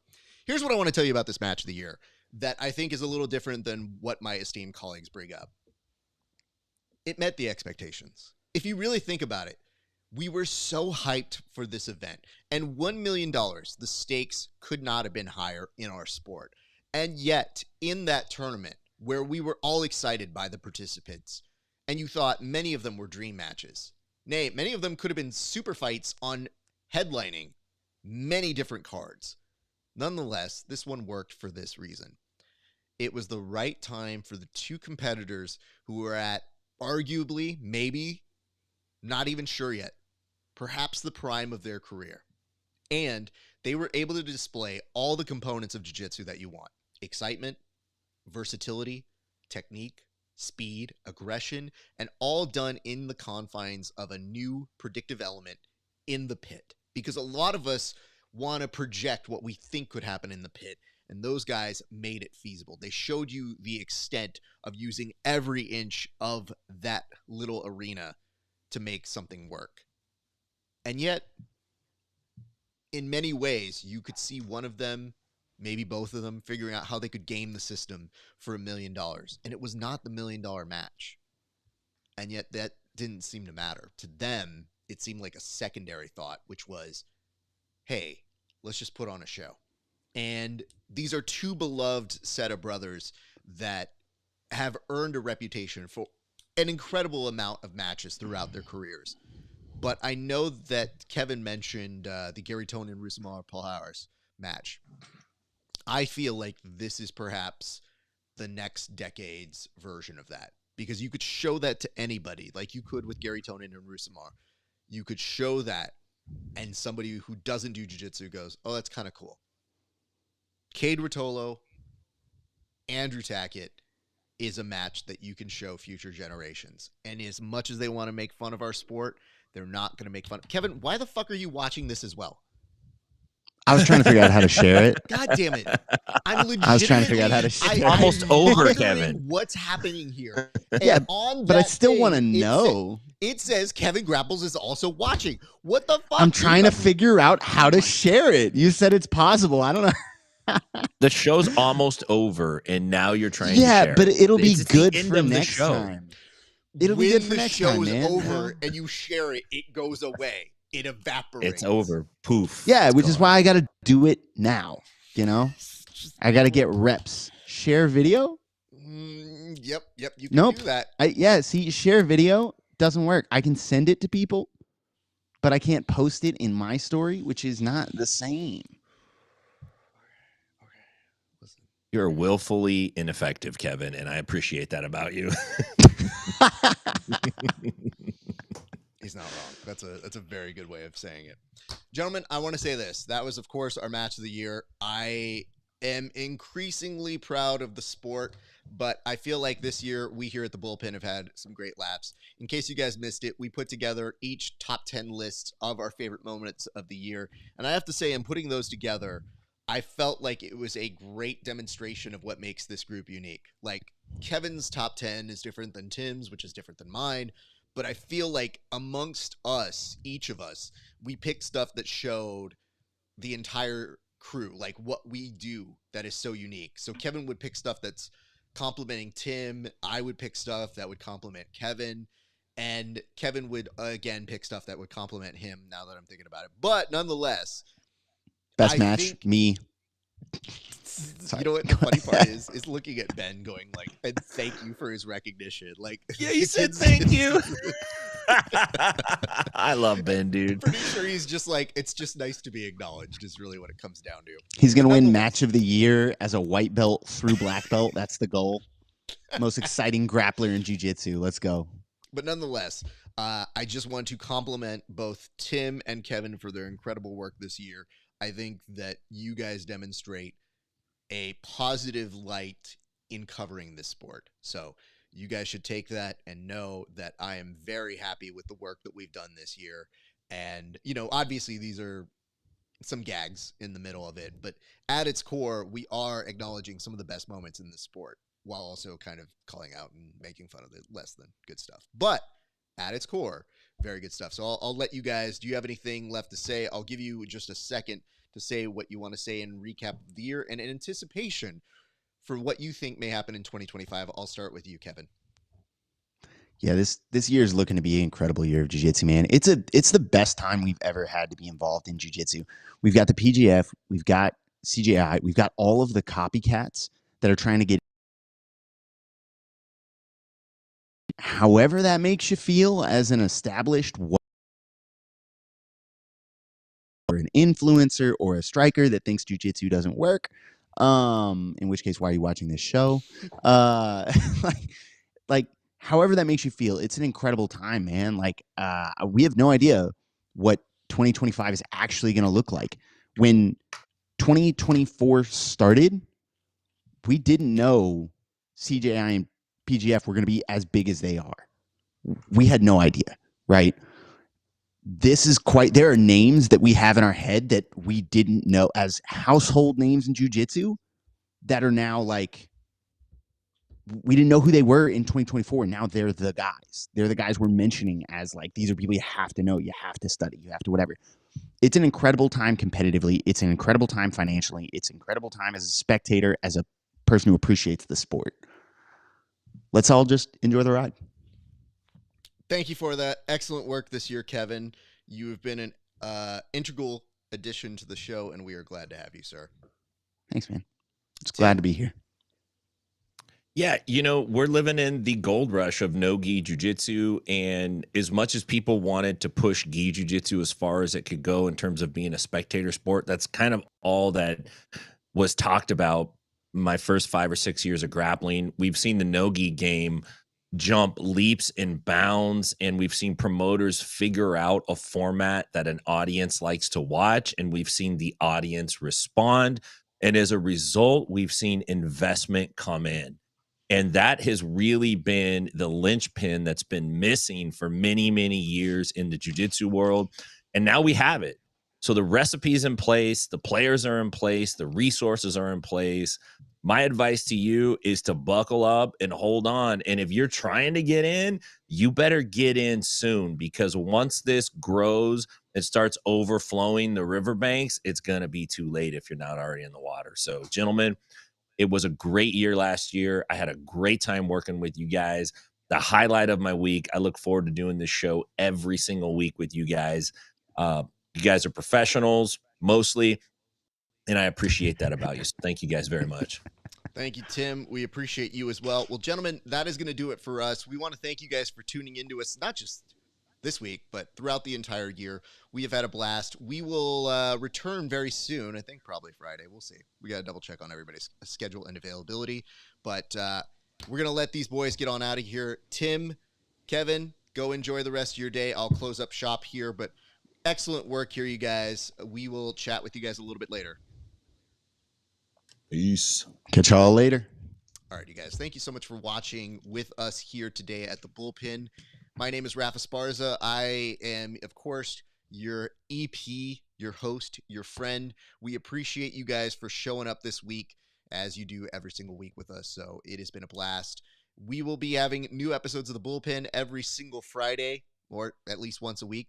Here's what I want to tell you about this match of the year that I think is a little different than what my esteemed colleagues bring up. It met the expectations. If you really think about it, we were so hyped for this event. And $1 million, the stakes could not have been higher in our sport. And yet, in that tournament, where we were all excited by the participants, and you thought many of them were dream matches. Nay, many of them could have been super fights on headlining many different cards. Nonetheless, this one worked for this reason. It was the right time for the two competitors who were at arguably, maybe, not even sure yet, perhaps the prime of their career. And they were able to display all the components of jiu-jitsu that you want. Excitement, versatility, technique, speed, aggression, and all done in the confines of a new predictive element in the pit. Because a lot of us want to project what we think could happen in the pit, and those guys made it feasible. They showed you the extent of using every inch of that little arena to make something work. And yet, in many ways, you could see one of them, maybe both of them, figuring out how they could game the system for $1 million. And it was not the $1 million match. And yet that didn't seem to matter. To them, it seemed like a secondary thought, which was, hey, let's just put on a show. And these are two beloved set of brothers that have earned a reputation for an incredible amount of matches throughout their careers. But I know that Kevin mentioned the Gary Tonin and Rousimar Palhares match. I feel like this is perhaps the next decade's version of that. Because you could show that to anybody, like you could with Gary Tonin and Rousimar. You could show that, and somebody who doesn't do jiu-jitsu goes, oh, that's kind of cool. Cade Rotolo, Andrew Tackett is a match that you can show future generations. And as much as they want to make fun of our sport, they're not going to make fun. Kevin, why the fuck are you watching this as well? I was trying to figure out how to share it. God damn it. I'm legitimately... I was trying to figure out how to share it. Almost over, Kevin. What's happening here? And Yeah, on but I that still thing, want to know. It says Kevin Grapples is also watching. What the fuck? I'm trying to figure out how to share it. You said it's possible. I don't know. The show's almost over, and now you're trying to Yeah, share but it. it'll be It's the good end for of the next show. time. It'll be good for next time, When the man. show is over and you share it, it goes away. It evaporates. It's over. Poof. Yeah, It's which is gone. why I got to do it now. You know, I got to get reps. Share video? Yep. You can Nope. do that. See, share video doesn't work. I can send it to people, but I can't post it in my story, which is not the same. Listen. You're willfully ineffective, Kevin, and I appreciate that about you. He's not wrong. That's a very good way of saying it. Gentlemen, I want to say this. That was, of course, our match of the year. I am increasingly proud of the sport, but I feel like this year we here at the Bullpen have had some great laps. In case you guys missed it, we put together each top 10 list of our favorite moments of the year. And I have to say, in putting those together, I felt like it was a great demonstration of what makes this group unique. Like, Kevin's top 10 is different than Tim's, which is different than mine. But I feel like amongst us, each of us, we picked stuff that showed the entire crew, like what we do that is so unique. So Kevin would pick stuff that's complimenting Tim. I would pick stuff that would compliment Kevin. And Kevin would, again, pick stuff that would compliment him, now that I'm thinking about it. But nonetheless, Best I match, think- me. You know what the funny part is looking at Ben going like, and thank you for his recognition. Like, Yeah, he said thank you. I love Ben, dude. Pretty sure he's just like, it's just nice to be acknowledged is really what it comes down to. He's going to win Nonetheless- match of the year as a white belt through black belt. That's the goal. Most exciting grappler in jiu-jitsu. Let's go. But nonetheless, I just want to compliment both Tim and Kevin for their incredible work this year. I think that you guys demonstrate a positive light in covering this sport. So you guys should take that and know that I am very happy with the work that we've done this year. And, obviously these are some gags in the middle of it, but at its core, we are acknowledging some of the best moments in the sport while also kind of calling out and making fun of the less than good stuff. But at its core, very good stuff. So I'll let you guys, do you have anything left to say? I'll give you just a second to say what you want to say and recap the year and in anticipation for what you think may happen in 2025. I'll start with you, Kevin. Yeah, this year is looking to be an incredible year of jiu-jitsu, man. It's the best time we've ever had to be involved in jiu-jitsu. We've got the PGF, we've got CJI, we've got all of the copycats that are trying to get. However that makes you feel as an established or an influencer or a striker that thinks jiu-jitsu doesn't work. In which case, why are you watching this show? Like however that makes you feel, it's an incredible time, man. Like, we have no idea what 2025 is actually going to look like. When 2024 started, we didn't know CJI and PGF were going to be as big as they are. We had no idea, right? There are names that we have in our head that we didn't know as household names in jiu-jitsu that are now like, we didn't know who they were in 2024. Now they're the guys. They're the guys we're mentioning as like, these are people you have to know, you have to study, you have to whatever. It's an incredible time competitively. It's an incredible time financially. It's an incredible time as a spectator, as a person who appreciates the sport. Let's all just enjoy the ride. Thank you for that. Excellent work this year, Kevin. You have been an integral addition to the show, and we are glad to have you, sir. Thanks, man. It's glad to be here. Yeah, we're living in the gold rush of no-gi jiu-jitsu, and as much as people wanted to push gi jiu-jitsu as far as it could go in terms of being a spectator sport, that's kind of all that was talked about my first 5 or 6 years of grappling. We've seen the no-gi game jump leaps and bounds, and we've seen promoters figure out a format that an audience likes to watch, and we've seen the audience respond, and as a result, we've seen investment come in. And that has really been the linchpin that's been missing for many, many years in the jiu-jitsu world. And now we have it. So the recipe's in place, the players are in place, the resources are in place. My advice to you is to buckle up and hold on. And if you're trying to get in, you better get in soon, because once this grows and starts overflowing the riverbanks, it's going to be too late if you're not already in the water. So, gentlemen, it was a great year last year. I had a great time working with you guys. The highlight of my week. I look forward to doing this show every single week with you guys. You guys are professionals mostly, and I appreciate that about you. So thank you guys very much. Thank you, Tim. We appreciate you as well. Well, gentlemen, that is going to do it for us. We want to thank you guys for tuning into us, not just this week, but throughout the entire year. We have had a blast. We will return very soon. I think probably Friday. We'll see. We got to double check on everybody's schedule and availability. But we're going to let these boys get on out of here. Tim, Kevin, go enjoy the rest of your day. I'll close up shop here, but excellent work here, you guys. We will chat with you guys a little bit later. Peace. Catch y'all later. All right, you guys. Thank you so much for watching with us here today at the Bullpen. My name is RAF ESPARZA. I am, of course, your EP, your host, your friend. We appreciate you guys for showing up this week, as you do every single week with us. So it has been a blast. We will be having new episodes of the Bullpen every single Friday, or at least once a week,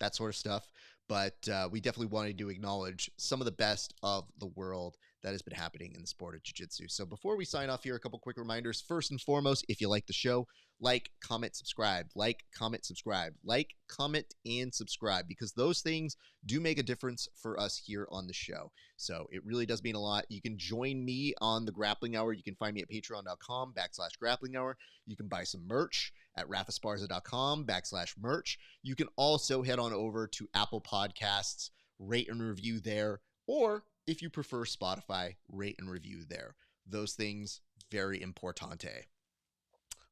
that sort of stuff. But we definitely wanted to acknowledge some of the best of the world that has been happening in the sport of jiu-jitsu. So before we sign off here, a couple quick reminders. First and foremost, if you like the show, like, comment, subscribe, like, comment, subscribe, like, comment, and subscribe, because those things do make a difference for us here on the show. So it really does mean a lot. You can join me on the Grappling Hour. You can find me at patreon.com/grappling hour. You can buy some merch at rafesparza.com/merch. You can also head on over to Apple Podcasts, rate and review there, or if you prefer Spotify, rate and review there. Those things, very importante.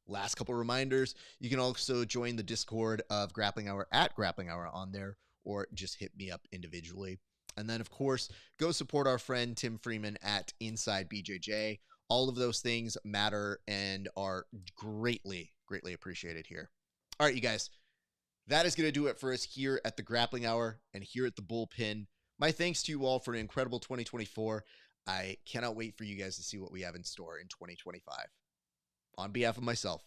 Last couple reminders, you can also join the Discord of Grappling Hour at Grappling Hour on there, or just hit me up individually. And then, of course, go support our friend Tim Freeman at Inside BJJ All of those things matter and are greatly, greatly appreciated here. All right, you guys, that is going to do it for us here at the Grappling Hour and here at the Bullpen. My thanks to you all for an incredible 2024. I cannot wait for you guys to see what we have in store in 2025. On behalf of myself,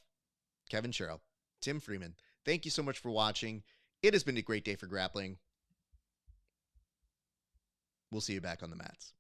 Kevin Sherrill, Tim Freeman, thank you so much for watching. It has been a great day for grappling. We'll see you back on the mats.